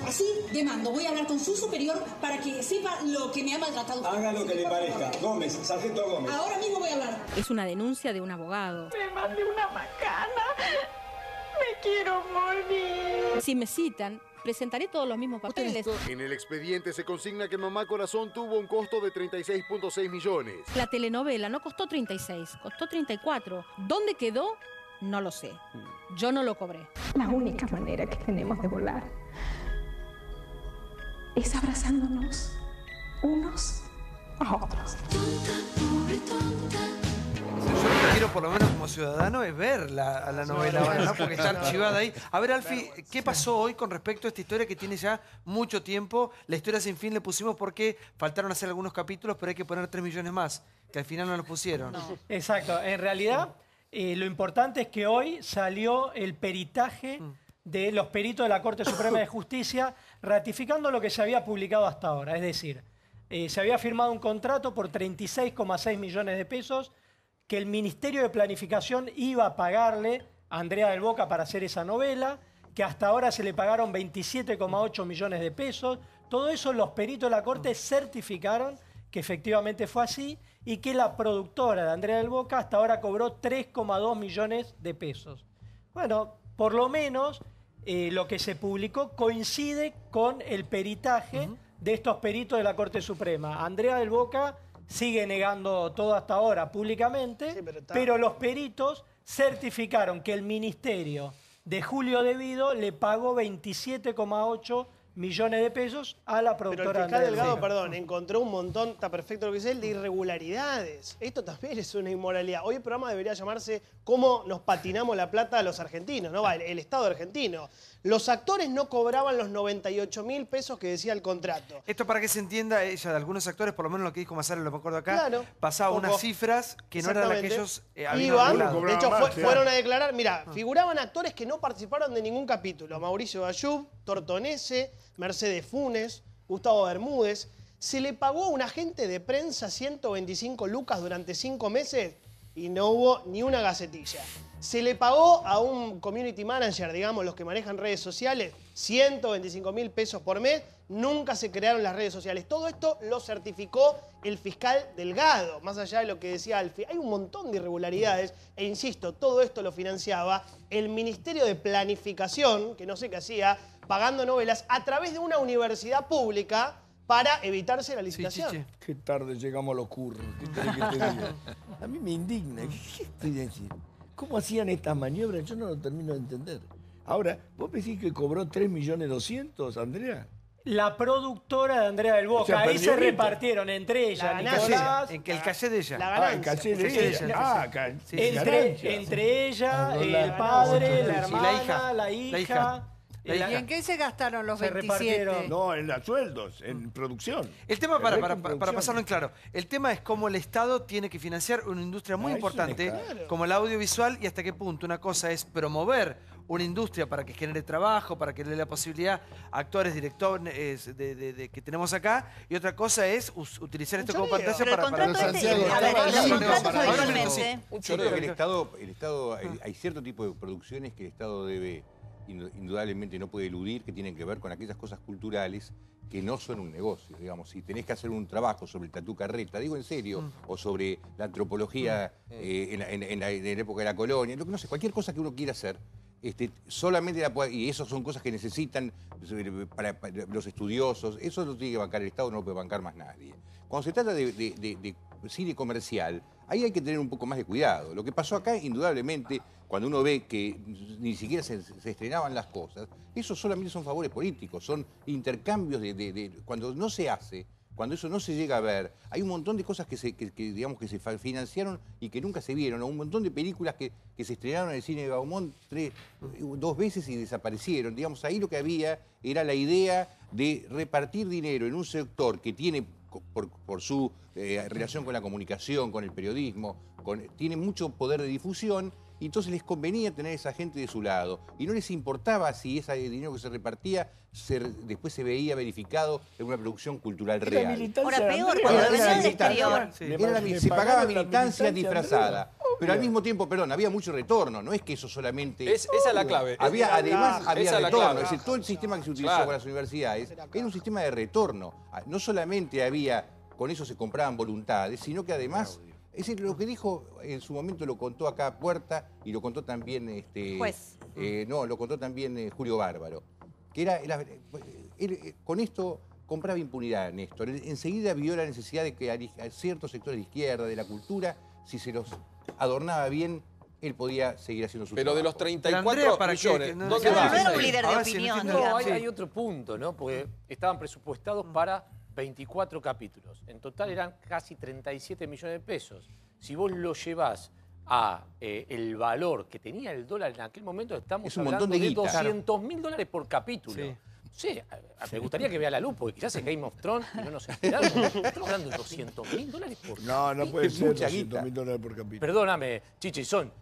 así de mando. Voy a hablar con su superior para que sepa lo que me ha maltratado. Haga lo que le parezca. Gómez, sargento Gómez. Ahora mismo voy a hablar. Es una denuncia de un abogado. Me mandé una macana. Me quiero morir. Si me citan, presentaré todos los mismos papeles. En el expediente se consigna que Mamá Corazón tuvo un costo de 36.6 millones. La telenovela no costó 36, costó 34. ¿Dónde quedó? No lo sé. Yo no lo cobré. La única manera que tenemos de volar es abrazándonos unos a otros. Yo lo que quiero, por lo menos como ciudadano, es ver la novela ahora, ¿no? Porque está archivada ahí. A ver, Alfi, ¿qué pasó hoy con respecto a esta historia que tiene ya mucho tiempo? La historia sin fin le pusimos porque faltaron hacer algunos capítulos, pero hay que poner 3 millones más, que al final no los pusieron. Exacto. En realidad, Lo importante es que hoy salió el peritaje de los peritos de la Corte Suprema de Justicia ratificando lo que se había publicado hasta ahora. Es decir, se había firmado un contrato por 36,6 millones de pesos que el Ministerio de Planificación iba a pagarle a Andrea del Boca para hacer esa novela, que hasta ahora se le pagaron 27,8 millones de pesos. Todo eso los peritos de la Corte certificaron que efectivamente fue así y que la productora de Andrea del Boca hasta ahora cobró 3,2 millones de pesos. Bueno, por lo menos lo que se publicó coincide con el peritaje de estos peritos de la Corte Suprema. Andrea del Boca sigue negando todo hasta ahora públicamente, pero los peritos certificaron que el ministerio de Julio De Vido le pagó 27,8 millones de pesos a la productora. Pero el fiscal Delgado, Boca. perdón, encontró un montón, está perfecto lo que dice él, de irregularidades. Esto también es una inmoralidad. Hoy el programa debería llamarse ¿Cómo nos patinamos la plata a los argentinos? ¿No? El Estado argentino. Los actores no cobraban los 98.000 pesos que decía el contrato. Esto para que se entienda, ella de algunos actores, por lo menos lo que dijo Mazara, lo me acuerdo acá, Claro, pasaba poco. unas cifras que no eran las que ellos habían Iban, regulado. de hecho fueron a declarar, mira, figuraban actores que no participaron de ningún capítulo. Mauricio Bayub, Tortonese, Mercedes Funes, Gustavo Bermúdez. Se le pagó a un agente de prensa 125 lucas durante 5 meses y no hubo ni una gacetilla. Se le pagó a un community manager, digamos, los que manejan redes sociales, 125.000 pesos por mes. Nunca se crearon las redes sociales. Todo esto lo certificó el fiscal Delgado, más allá de lo que decía Alfie. Hay un montón de irregularidades e insisto, todo esto lo financiaba el Ministerio de Planificación, que no sé qué hacía, pagando novelas a través de una universidad pública para evitarse la licitación. Qué tarde llegamos a los curros. ¿Qué querés que te diga? A mí me indigna. ¿Qué estoy diciendo? ¿Cómo hacían estas maniobras? Yo no lo termino de entender. Ahora, ¿vos decís que cobró 3.200.000, Andrea? La productora de Andrea del Boca, O sea, ahí perdió se guita. repartieron entre ellas, En Nicolás, el caché de ella. La Ah, ganancia. el caché de Sí, ella. sí, sí, Ah, sí. ca- Sí, ganancia. entre ella, Ah, el padre, la y hermana, la hija. la hija. ¿Y en qué se gastaron los Se 27? repartieron. No, en los sueldos, en producción. El tema, para producción. pasarlo en claro, el tema es cómo el Estado tiene que financiar una industria muy Ah, eso importante es claro. como el audiovisual y hasta qué punto una cosa es promover una industria para que genere trabajo, para que le dé la posibilidad a actores, directores que tenemos acá, y otra cosa es utilizar esto como pantalla Pero el para... contrato Pero este, Santiago, a ver, estaba los hablando contratos para- habitualmente. Yo creo que el Estado hay cierto tipo de producciones que el Estado debe, indudablemente no puede eludir, que tienen que ver con aquellas cosas culturales que no son un negocio. Digamos, si tenés que hacer un trabajo sobre el Tatú Carreta, digo en serio, o sobre la antropología en la época de la colonia, no sé, cualquier cosa que uno quiera hacer, solamente y eso son cosas que necesitan para los estudiosos, eso lo tiene que bancar el Estado, no lo puede bancar más nadie. Cuando se trata de cine comercial, ahí hay que tener un poco más de cuidado. Lo que pasó acá, indudablemente, cuando uno ve que ni siquiera se estrenaban las cosas, eso solamente son favores políticos, son intercambios cuando no se hace, cuando eso no se llega a ver, hay un montón de cosas digamos que se financiaron y que nunca se vieron, o un montón de películas que se estrenaron en el cine de Gaumont 2 veces y desaparecieron. Digamos, ahí lo que había era la idea de repartir dinero en un sector que tiene, por su relación con la comunicación, con el periodismo, tiene mucho poder de difusión, y entonces les convenía tener a esa gente de su lado. Y no les importaba si ese dinero que se repartía después se veía verificado en una producción cultural real. Ahora, peor, cuando lo venía del exterior. Se pagaba militancia disfrazada. Pero al mismo tiempo, perdón, había mucho retorno. No es que eso solamente... Esa es la clave. Además, había Esa es la retorno. clave. Es decir, todo el sistema que se utilizó Claro. con las universidades era un sistema de retorno. No solamente había... Con eso se compraban voluntades, sino que además... Es decir, lo que dijo en su momento lo contó acá Puerta y lo contó también lo contó también Julio Bárbaro. Que él con esto compraba impunidad, Néstor. Enseguida vio la necesidad de que a ciertos sectores de izquierda, de la cultura, si se los adornaba bien, él podía seguir haciendo su Pero trabajo. de los 34 millones, ¿dónde No, va? no era un líder de opinión. No, hay otro punto, ¿no? Porque estaban presupuestados para 24 capítulos. En total eran casi 37 millones de pesos. Si vos lo llevás a el valor que tenía el dólar en aquel momento, estamos Es un hablando montón de de guita. $200.000 por capítulo. Sí. Sí, me gustaría que vea la luz, porque quizás es Game of Thrones y no nos enteramos. Estamos hablando de $200.000 por capítulo. No puede Es ser mucha guita. $200.000 por capítulo. Perdóname, Chichi, son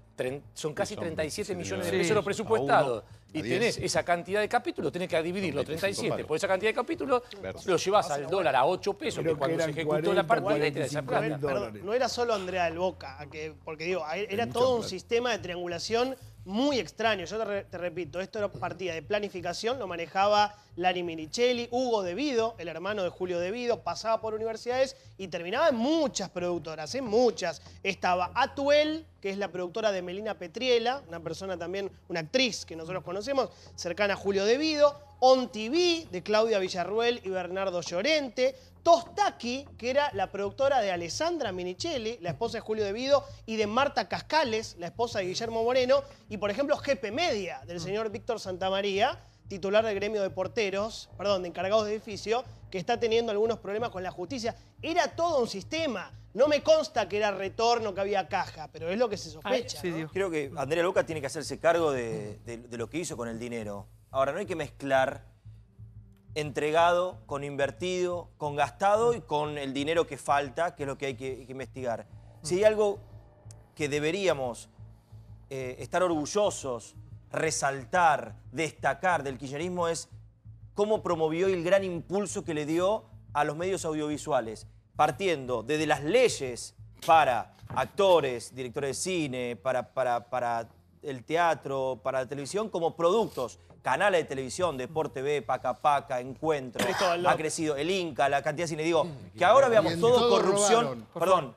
Son casi 37 millones de Sí. pesos los presupuestados. A Y 10. tenés esa cantidad de capítulos, tenés que dividir los 37 palos. por esa cantidad de capítulos, lo llevas al dólar a 8 pesos, que Creo que cuando se eran ejecutó la 40, partida y te da esa 45 mil plata. dólares. No era solo Andrea del Boca, porque digo, era mucha todo un plata. sistema de triangulación muy extraño. Yo te repito, esto era partida de planificación, lo manejaba Lari Minichelli, Hugo De Vido, el hermano de Julio De Vido, pasaba por universidades y terminaba en muchas productoras, en muchas. Estaba Atuel, que es la productora de Melina Petriela, una persona también, una actriz que nosotros conocemos, cercana a Julio De Vido. On TV, de Claudia Villarruel y Bernardo Llorente. Tostaki, que era la productora de Alessandra Minichelli, la esposa de Julio De Vido, y de Marta Cascales, la esposa de Guillermo Moreno. Y, por ejemplo, GP Media, del señor Víctor Santamaría, titular del gremio de porteros, perdón, de encargados de edificio, que está teniendo algunos problemas con la justicia. Era todo un sistema. No me consta que era retorno, que había caja, pero es lo que se sospecha. ¿no? Creo que Andrea Luca tiene que hacerse cargo de lo que hizo con el dinero. Ahora, no hay que mezclar entregado con invertido, con gastado y con el dinero que falta, que es lo que hay que investigar. Si hay algo que deberíamos estar orgullosos, resaltar, destacar del kirchnerismo es cómo promovió el gran impulso que le dio a los medios audiovisuales, partiendo desde las leyes para actores, directores de cine, para el teatro, para la televisión, como productos. Canales de televisión, Deport TV, Paca Paca, Encuentro, ha crecido el Inca, la cantidad de cine. Digo, que ahora veamos todo corrupción. Perdón,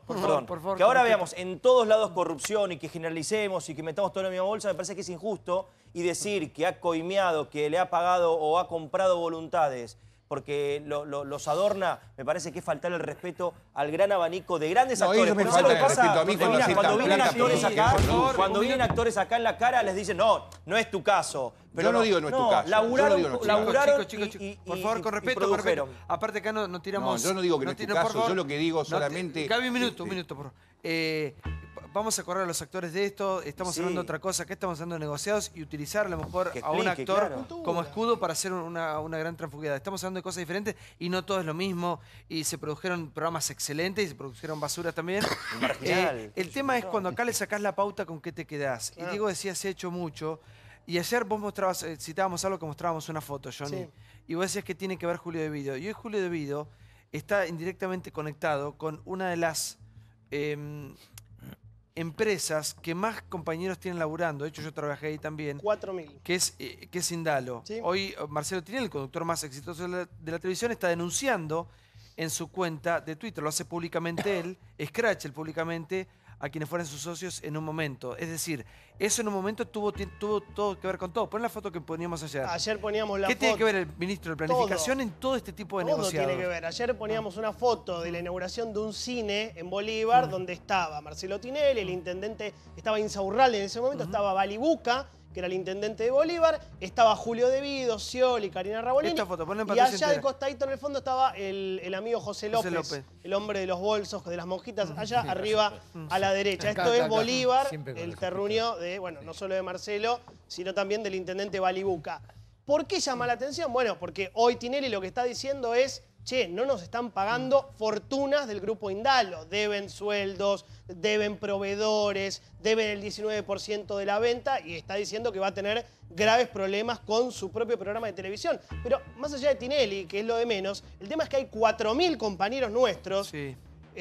que ahora veamos en todos lados corrupción y que generalicemos y que metamos todo en la misma bolsa, me parece que es injusto. Y decir que ha coimeado, que le ha pagado o ha comprado voluntades porque los adorna, me parece que es faltar el respeto al gran abanico de grandes actores. Ellos me Por eso faltan lo que el pasa, respeto a mí cuando aceptan cuando vienen plata actores por- acá, por favor, cuando vienen actores acá en la cara, les dicen, no, no es tu caso. Pero Yo no digo no es tu caso. Laburaron, Yo no digo no es tu caso. laburaron Chicos, y por favor, con y respeto, con respeto. produjeron. Aparte acá no tiramos... No, yo no digo que no es tu por caso, favor. yo lo que digo No te- solamente... Gaby, un minuto, por favor. Vamos a correr a los actores de esto, estamos Sí. hablando de otra cosa, acá estamos hablando de negociados y utilizar a lo mejor Que a un explique, actor claro. como escudo para hacer una gran transfugiada. Estamos hablando de cosas diferentes y no todo es lo mismo y se produjeron programas excelentes y se produjeron basuras también. Marginal. El tema es cuando acá le sacás la pauta con qué te quedás. Y Diego decía, se ha hecho mucho. Y ayer vos mostrabas, citábamos algo que mostrábamos una foto, Johnny. Sí. Y vos decías que tiene que ver Julio De Vido. Y hoy Julio De Vido está indirectamente conectado con una de las empresas que más compañeros tienen laburando. De hecho, yo trabajé ahí también. 4.000. Que es Indalo. Sí. Hoy Marcelo Tinelli, el conductor más exitoso de la televisión, está denunciando en su cuenta de Twitter, lo hace públicamente él, Scratch públicamente, a quienes fueran sus socios en un momento. Es decir, eso en un momento tuvo todo que ver con todo. Pon la foto que poníamos ayer. Ayer poníamos la ¿Qué foto. tiene que ver el ministro de Planificación en todo este tipo de Todo negociados? tiene que ver. Ayer poníamos una foto de la inauguración de un cine en Bolívar donde estaba Marcelo Tinelli, el intendente, estaba Insaurralde en ese momento, estaba Balibuca, que era el intendente de Bolívar, estaba Julio De Vido, Scioli, Karina Rabolini. Esta foto, ponla en y pantalla allá entera. de costadito en el fondo estaba el amigo José López, el hombre de los bolsos, de las monjitas, allá arriba a la derecha. Acá, Esto es acá. Bolívar, Siempre con el los terruño de, bueno, no solo de Marcelo, sino también del intendente Balibuca. ¿Por qué llama la atención? Bueno, porque hoy Tinelli lo que está diciendo es, che, no nos están pagando fortunas del grupo Indalo. Deben sueldos, deben proveedores, deben el 19% de la venta y está diciendo que va a tener graves problemas con su propio programa de televisión. Pero más allá de Tinelli, que es lo de menos, el tema es que hay 4.000 compañeros nuestros,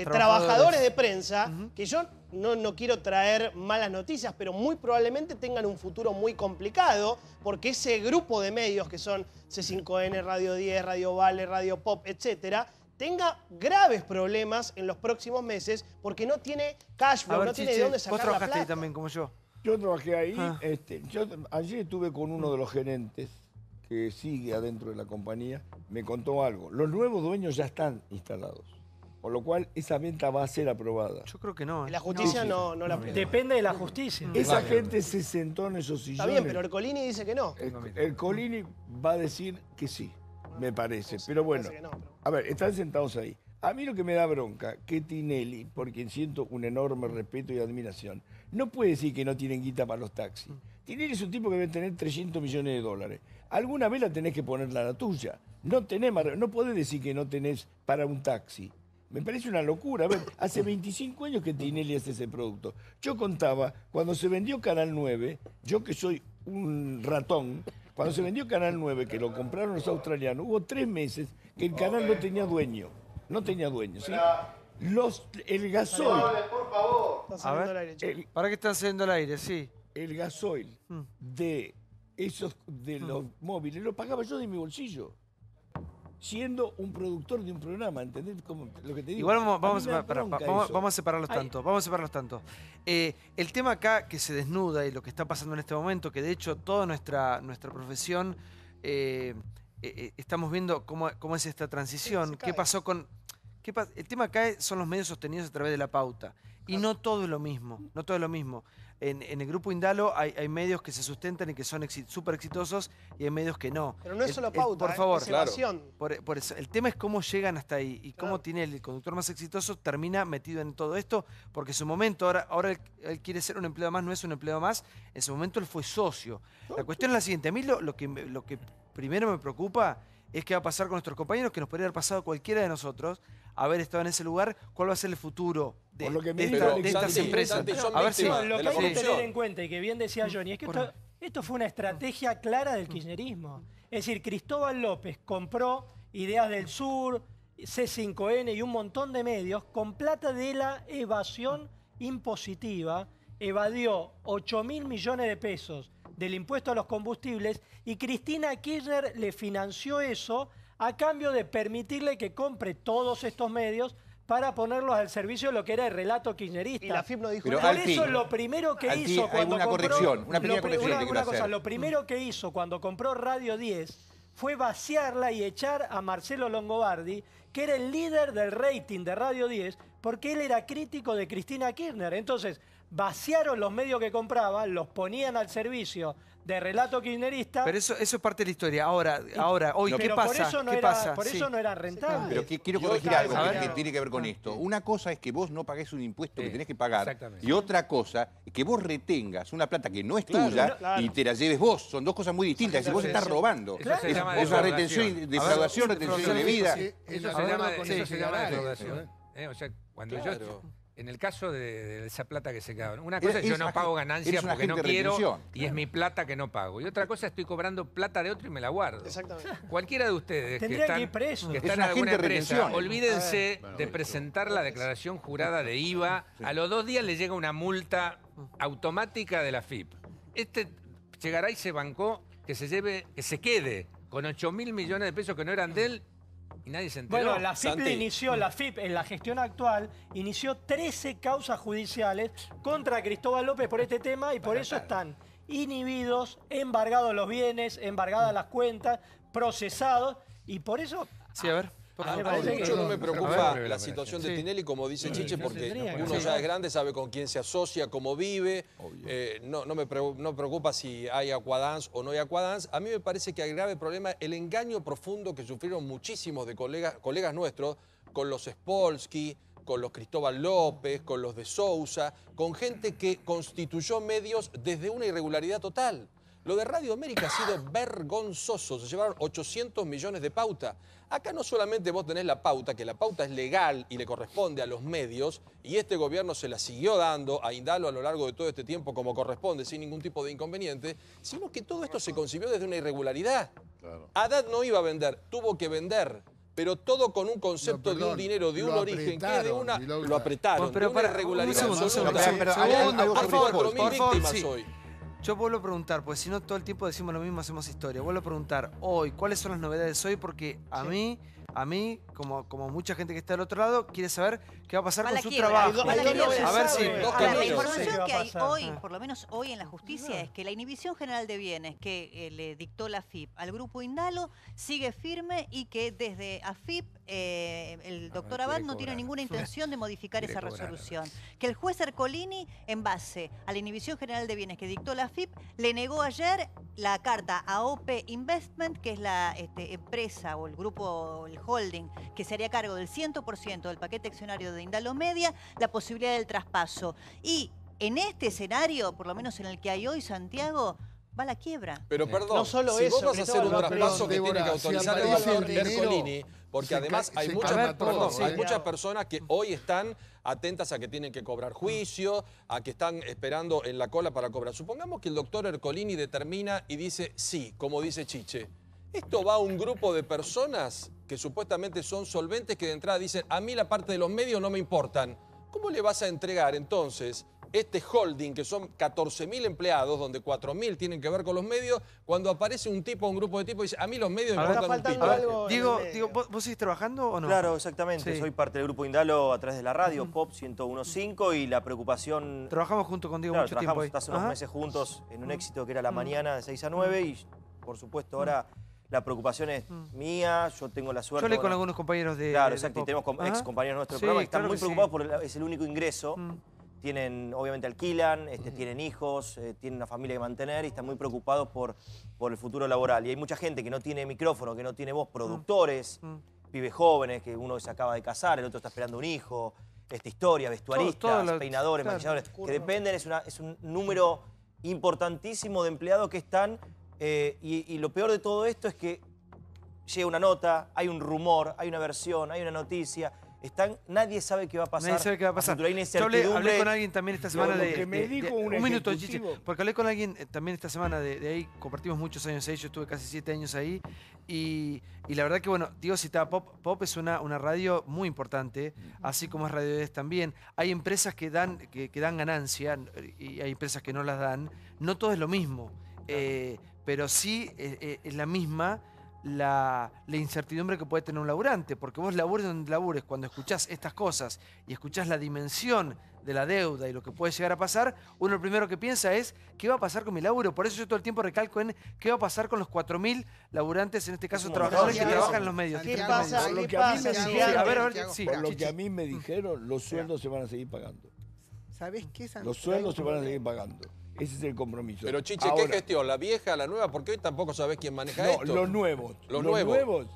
trabajadores de prensa, que yo no quiero traer malas noticias, pero muy probablemente tengan un futuro muy complicado, porque ese grupo de medios que son C5N, Radio 10, Radio Vale, Radio Pop, etcétera, tenga graves problemas en los próximos meses porque no tiene cash flow, no tiene de dónde sacar vos la trabajaste ahí plata. también, como yo. Yo trabajé ahí, ayer estuve con uno de los gerentes que sigue adentro de la compañía, me contó algo. Los nuevos dueños ya están instalados, por lo cual esa venta va a ser aprobada. Yo creo que no. La justicia no la aprueba. Depende de la justicia. Esa gente se sentó en esos sillones. Está bien, pero Ercolini dice que no. El Colini va a decir que sí, me parece. Pero bueno, a ver, están sentados ahí. A mí lo que me da bronca, que Tinelli, por quien siento un enorme respeto y admiración, no puede decir que no tienen guita para los taxis. Tinelli es un tipo que debe tener 300 millones de dólares. Alguna vez la tenés que ponerla a la tuya. No podés decir que no tenés para un taxi. Me parece una locura. A ver, hace 25 años que Tinelli hace ese producto. Yo contaba, cuando se vendió Canal 9, yo que soy un ratón, cuando se vendió Canal 9, que lo compraron los australianos, hubo 3 meses que el canal no tenía dueño. No tenía dueño, ¿sí? El gasoil... Por favor. A ver, ¿para qué están saliendo al aire? Sí. El gasoil de los móviles lo pagaba yo de mi bolsillo. Siendo un productor de un programa, ¿entendés lo que te digo? Igual vamos a separarlos tanto. Vamos a separarlos tanto. El tema acá que se desnuda y lo que está pasando en este momento, que de hecho toda nuestra profesión estamos viendo cómo es esta transición. ¿Qué pasó con...? El tema acá son los medios sostenidos a través de la pauta. Y no todo es lo mismo. No todo es lo mismo. En el grupo Indalo hay medios que se sustentan y que son súper exitosos y hay medios que no. Pero no es solo pauta, por favor, es evasión. Por eso, el tema es cómo llegan hasta ahí y cómo tiene el conductor más exitoso termina metido en todo esto, porque en su momento, ahora él quiere ser un empleado más, no es un empleado más, en su momento él fue socio. La cuestión es la siguiente, a mí lo que primero me preocupa es qué va a pasar con nuestros compañeros, que nos podría haber pasado cualquiera de nosotros, haber estado en ese lugar, cuál va a ser el futuro de estas empresas. A ver si lo que hay que tener en cuenta, y que bien decía Johnny, es que esto fue una estrategia clara del kirchnerismo. Es decir, Cristóbal López compró Ideas del Sur, C5N y un montón de medios con plata de la evasión impositiva, evadió 8.000 millones de pesos del impuesto a los combustibles y Cristina Kirchner le financió eso a cambio de permitirle que compre todos estos medios para ponerlos al servicio de lo que era el relato kirchnerista. Y la FIP no dijo nada. Por Alfie, eso lo primero que Alfie, hizo cuando una compró... corrección, una pequeña corrección que quiero hacer. Lo primero que hizo cuando compró Radio 10 fue vaciarla y echar a Marcelo Longobardi, que era el líder del rating de Radio 10, porque él era crítico de Cristina Kirchner. Entonces, vaciaron los medios que compraban, los ponían al servicio de relato kirchnerista. Pero eso es parte de la historia. Ahora hoy, ¿qué pasa? Por eso no era rentable. Pero quiero corregir algo que tiene que ver con esto. Una cosa es que vos no pagues un impuesto que tenés que pagar, y otra cosa es que vos retengas una plata que no es tuya y te la lleves vos. Son dos cosas muy distintas. Si vos estás robando, es una retención, defraudación, retención indebida. Eso se llama defraudación. O sea, cuando yo... En el caso de esa plata que se queda, una cosa es yo no pago ganancia porque no quiero y es mi plata que no pago. Y otra cosa estoy cobrando plata de otro y me la guardo. Exactamente. Cualquiera de ustedes que están en alguna alguna empresa, retención. olvídense de presentar la declaración jurada de IVA. A los 2 días le llega una multa automática de la FIP. Llegará y se bancó que se quede con 8.000 millones de pesos que no eran de él. Y nadie se enteró. Bueno, la FIP en la gestión actual inició 13 causas judiciales contra Cristóbal López por este tema y por eso están inhibidos, embargados los bienes, embargadas las cuentas, procesados y por eso... Sí, a ver. Mucho no me preocupa la situación de Tinelli, como dice Chiche, porque uno ya es grande, sabe con quién se asocia, cómo vive. No me preocupa si hay aquadance o no hay aquadance. A mí me parece que hay grave problema el engaño profundo que sufrieron muchísimos de colegas nuestros con los Spolsky, con los Cristóbal López, con los de Sousa, con gente que constituyó medios desde una irregularidad total. Lo de Radio América ha sido vergonzoso. Se llevaron 800 millones de pauta. Acá no solamente vos tenés la pauta, que la pauta es legal y le corresponde a los medios, y este gobierno se la siguió dando a Indalo a lo largo de todo este tiempo como corresponde, sin ningún tipo de inconveniente, sino que todo esto se concibió desde una irregularidad. Haddad no iba a vender, tuvo que vender. Pero todo con un concepto de un dinero, de un origen, que es de una... Lo apretaron, de una irregularidad absoluta. Por favor, sí. Yo vuelvo a preguntar, porque si no todo el tiempo decimos lo mismo, hacemos historia. Vuelvo a preguntar hoy, ¿cuáles son las novedades hoy? Porque a mí, como mucha gente que está del otro lado, quiere saber qué va a pasar con su trabajo. A ver si... La información que hay hoy, por lo menos hoy en la justicia, es que la inhibición general de bienes que le dictó la FIP al grupo Indalo sigue firme y que desde AFIP el doctor Abad no tiene ninguna intención de modificar esa resolución. Que el juez Ercolini, en base a la inhibición general de bienes que dictó la FIP, le negó ayer la carta a OP Investment, que es la empresa o el grupo, el holding, que se haría cargo del 100% del paquete accionario de Indalo Media, la posibilidad del traspaso. Y en este escenario, por lo menos en el que hay hoy, Santiago, va a la quiebra. Pero perdón, No solo si eso, vos vas a hacer un Cristóbal, traspaso que Débora, tiene que si autorizar el aparece doctor el dinero, Ercolini, porque además hay hay muchas personas que hoy están atentas a que tienen que cobrar juicio, a que están esperando en la cola para cobrar. Supongamos que el doctor Ercolini determina y dice sí, como dice Chiche. Esto va a un grupo de personas que supuestamente son solventes que de entrada dicen a mí la parte de los medios no me importan. ¿Cómo le vas a entregar entonces este holding, que son 14.000 empleados, donde 4.000 tienen que ver con los medios, cuando aparece un tipo, un grupo de tipos y dice, a mí los medios me importan un pito? Diego, ¿vos seguís trabajando o no? Claro, exactamente. Sí. Soy parte del grupo Indalo a través de la radio, Pop 101.5, y la preocupación... Trabajamos junto con Diego mucho tiempo ahí. Trabajamos hace unos meses juntos en un éxito que era La Mañana de 6 a 9, y por supuesto ahora la preocupación es mía, yo tengo la suerte... Yo hablé con algunos compañeros de... Claro, de exacto, y Pop. tenemos ex compañeros nuestros del Sí, programa que están claro muy que sí. preocupados porque es el único ingreso. Tienen, obviamente alquilan, tienen hijos, tienen una familia que mantener y están muy preocupados por el futuro laboral. Y hay mucha gente que no tiene micrófono, que no tiene voz, productores, pibes jóvenes, que uno se acaba de casar, el otro está esperando un hijo, historia, vestuaristas, peinadores, maquilladores, que dependen, es un número importantísimo de empleados que están, y lo peor de todo esto es que llega una nota, hay un rumor, hay una versión, hay una noticia... nadie sabe qué va a pasar. Nadie sabe qué va a pasar. Yo hablé con alguien también esta semana un minuto, Chiche, porque hablé con alguien también esta semana de ahí, compartimos muchos años ahí, yo estuve casi 7 años ahí, y la verdad que, bueno, Diego citaba Pop es una radio muy importante, así como es Radio 10 también. Hay empresas que dan ganancia y hay empresas que no las dan. No todo es lo mismo, pero sí es la misma la incertidumbre que puede tener un laburante, porque vos labures donde labures, cuando escuchás estas cosas y escuchás la dimensión de la deuda y lo que puede llegar a pasar, uno lo primero que piensa es ¿qué va a pasar con mi laburo? Por eso yo todo el tiempo recalco en ¿qué va a pasar con los 4.000 laburantes, en este caso trabajadores que trabajan en los medios? ¿Qué pasa? Por lo que a mí me dijeron, los sueldos se van a seguir pagando. ¿Sabés qué, Santiago? Los sueldos se van a seguir pagando. Ese es el compromiso. Pero Chiche, ¿qué gestión? ¿La vieja, la nueva? Porque hoy tampoco sabés quién maneja esto. Los nuevos. Los nuevos.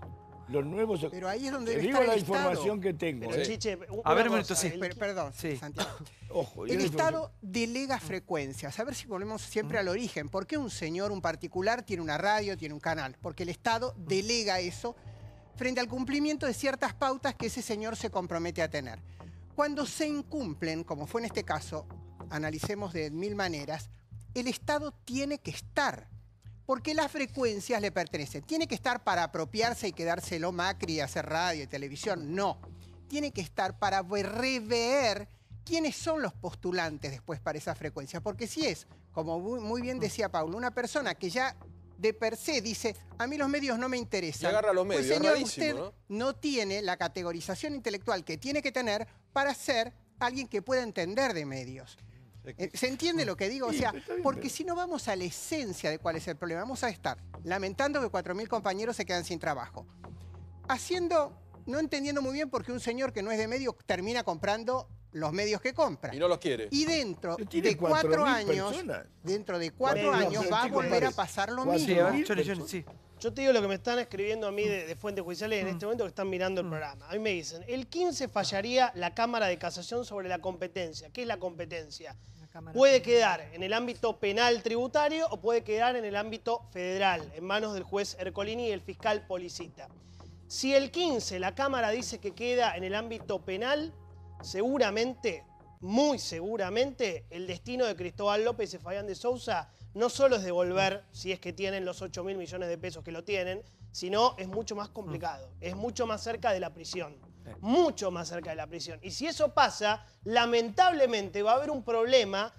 Pero ahí es donde te debe digo estar la el información Estado. que tengo. Pero, Chiche, a ver, un minuto, Perdón, Santiago. Ojo, el Estado delega frecuencias. A ver si volvemos siempre al origen. ¿Por qué un señor, un particular, tiene una radio, tiene un canal? Porque el Estado delega eso frente al cumplimiento de ciertas pautas que ese señor se compromete a tener. Cuando se incumplen, como fue en este caso, analicemos de 1000 maneras, el Estado tiene que estar, porque las frecuencias le pertenecen. ¿Tiene que estar para apropiarse y quedárselo Macri y hacer radio y televisión? No. Tiene que estar para rever quiénes son los postulantes después para esa frecuencia. Porque si es, como muy bien decía Paulo, una persona que ya de per se dice, a mí los medios no me interesan. Y agarra los medios, pues, señor, es rarísimo, usted no tiene la categorización intelectual que tiene que tener para ser alguien que pueda entender de medios. ¿Se entiende lo que digo? O sea, porque si no vamos a la esencia de cuál es el problema, vamos a estar lamentando que 4.000 compañeros se quedan sin trabajo. No entendiendo muy bien por qué un señor que no es de medios termina comprando los medios que compra. Y no los quiere. Y dentro de 4 años, va a volver a pasar lo mismo. Yo te digo lo que me están escribiendo a mí de fuentes judiciales en este momento que están mirando el programa. A mí me dicen, el 15 fallaría la Cámara de Casación sobre la competencia. ¿Qué es la competencia? Puede quedar en el ámbito penal tributario o puede quedar en el ámbito federal, en manos del juez Ercolini y el fiscal Policita. Si el 15 la Cámara dice que queda en el ámbito penal, seguramente, muy seguramente, el destino de Cristóbal López y Fabián de Sousa no solo es devolver, si es que tienen los 8.000 millones de pesos que lo tienen, sino es mucho más complicado, es mucho más cerca de la prisión. Mucho más cerca de la prisión. Y si eso pasa, lamentablemente va a haber un problema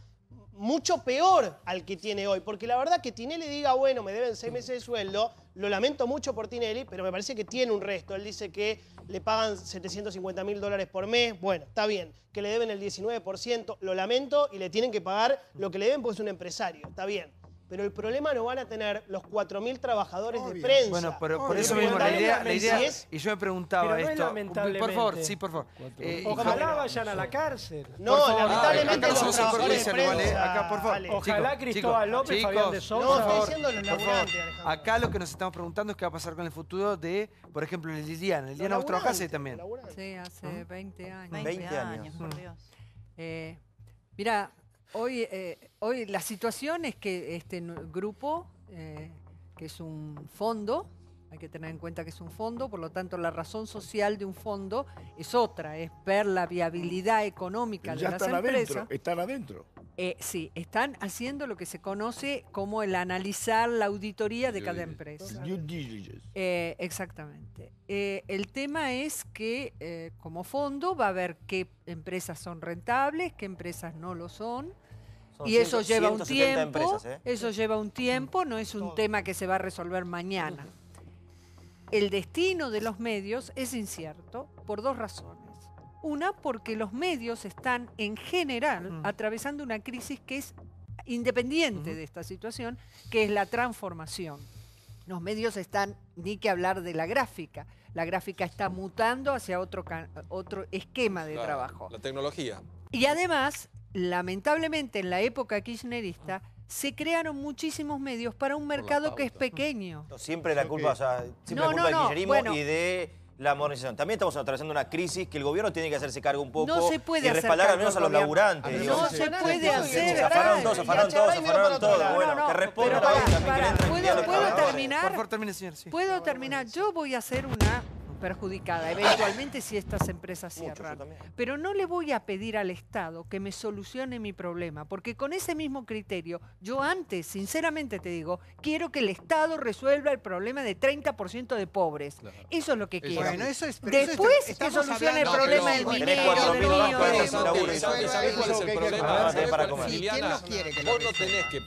mucho peor al que tiene hoy. Porque la verdad que Tinelli diga, bueno, me deben 6 meses de sueldo, lo lamento mucho por Tinelli, pero me parece que tiene un resto. Él dice que le pagan $750.000 por mes. Bueno, está bien. Que le deben el 19%, lo lamento, y le tienen que pagar lo que le deben porque es un empresario. Está bien. Pero el problema no van a tener los 4.000 trabajadores de prensa. Bueno, pero por eso mismo la idea es, y yo me preguntaba pero no esto. Lamentablemente. Por favor, sí, por favor. Ojalá vayan a la cárcel. No, lamentablemente los trabajadores de prensa. Vale, acá, por favor. Ojalá Cristóbal López, Fabián de Sousa. No, estoy diciendo los laburantes, Alejandro. Acá lo que nos estamos preguntando es qué va a pasar con el futuro de, por ejemplo, Liliana. Liliana, vos trabajás ahí también. Sí, hace 20 años. 20 años, por Dios. Mira, Hoy la situación es que este grupo, que es un fondo, hay que tener en cuenta que es un fondo, por lo tanto la razón social de un fondo es otra, es ver la viabilidad económica de las empresas. Están adentro. Sí, están haciendo lo que se conoce como el analizar la auditoría de cada empresa. Due diligence. Exactamente. El tema es que como fondo va a ver qué empresas son rentables, qué empresas no lo son. Y eso lleva un tiempo. Empresas, Eso lleva un tiempo, no es un tema que se va a resolver mañana. El destino de los medios es incierto por dos razones. Una, porque los medios están en general atravesando una crisis que es independiente de esta situación, que es la transformación. Los medios están, ni que hablar de la gráfica. La gráfica está mutando hacia otro esquema de trabajo. La tecnología. Y además, lamentablemente en la época kirchnerista, se crearon muchísimos medios para un mercado que es pequeño. Siempre la culpa, siempre la culpa del kirchnerismo y de la modernización. También estamos atravesando una crisis que el gobierno tiene que hacerse cargo un poco y respaldar al menos a los laburantes. No se puede hacer. Zafanaron todos. Bueno, que responda la vida. ¿Puedo terminar? Por favor, termine, señor. Sí. ¿Puedo terminar? Yo voy a hacer una perjudicada, eventualmente si estas empresas cierran. Pero no le voy a pedir al Estado que me solucione mi problema, porque con ese mismo criterio, yo antes, sinceramente te digo, quiero que el Estado resuelva el problema de 30% de pobres. Claro. Eso es lo que quiero. Bueno, después que solucione el problema del minero, del mío. ¿Sabés cuál es el problema? Liliana, vos no tenés que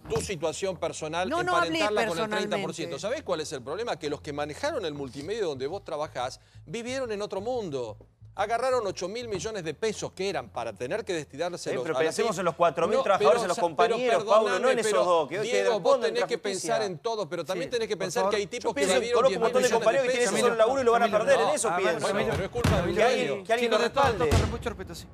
tu situación personal emparentarla con el 30%. ¿Sabés cuál es el problema? Que los que manejaron el multimedio donde vos trabajás vivieron en otro mundo. Agarraron 8.000 millones de pesos que eran para tener que destinárselos pero pensemos en los 4.000 trabajadores, en los compañeros, Pablo, no en esos dos. Diego, vos tenés que pensar en todo, pero también tenés que pensar que hay tipos que vivieron 10.000 millones de pesos. compañeros que tienen ese solo laburo y lo van a perder, en eso pienso. Bueno, pero es culpa del que alguien lo respalde. Mucho respeto, sí.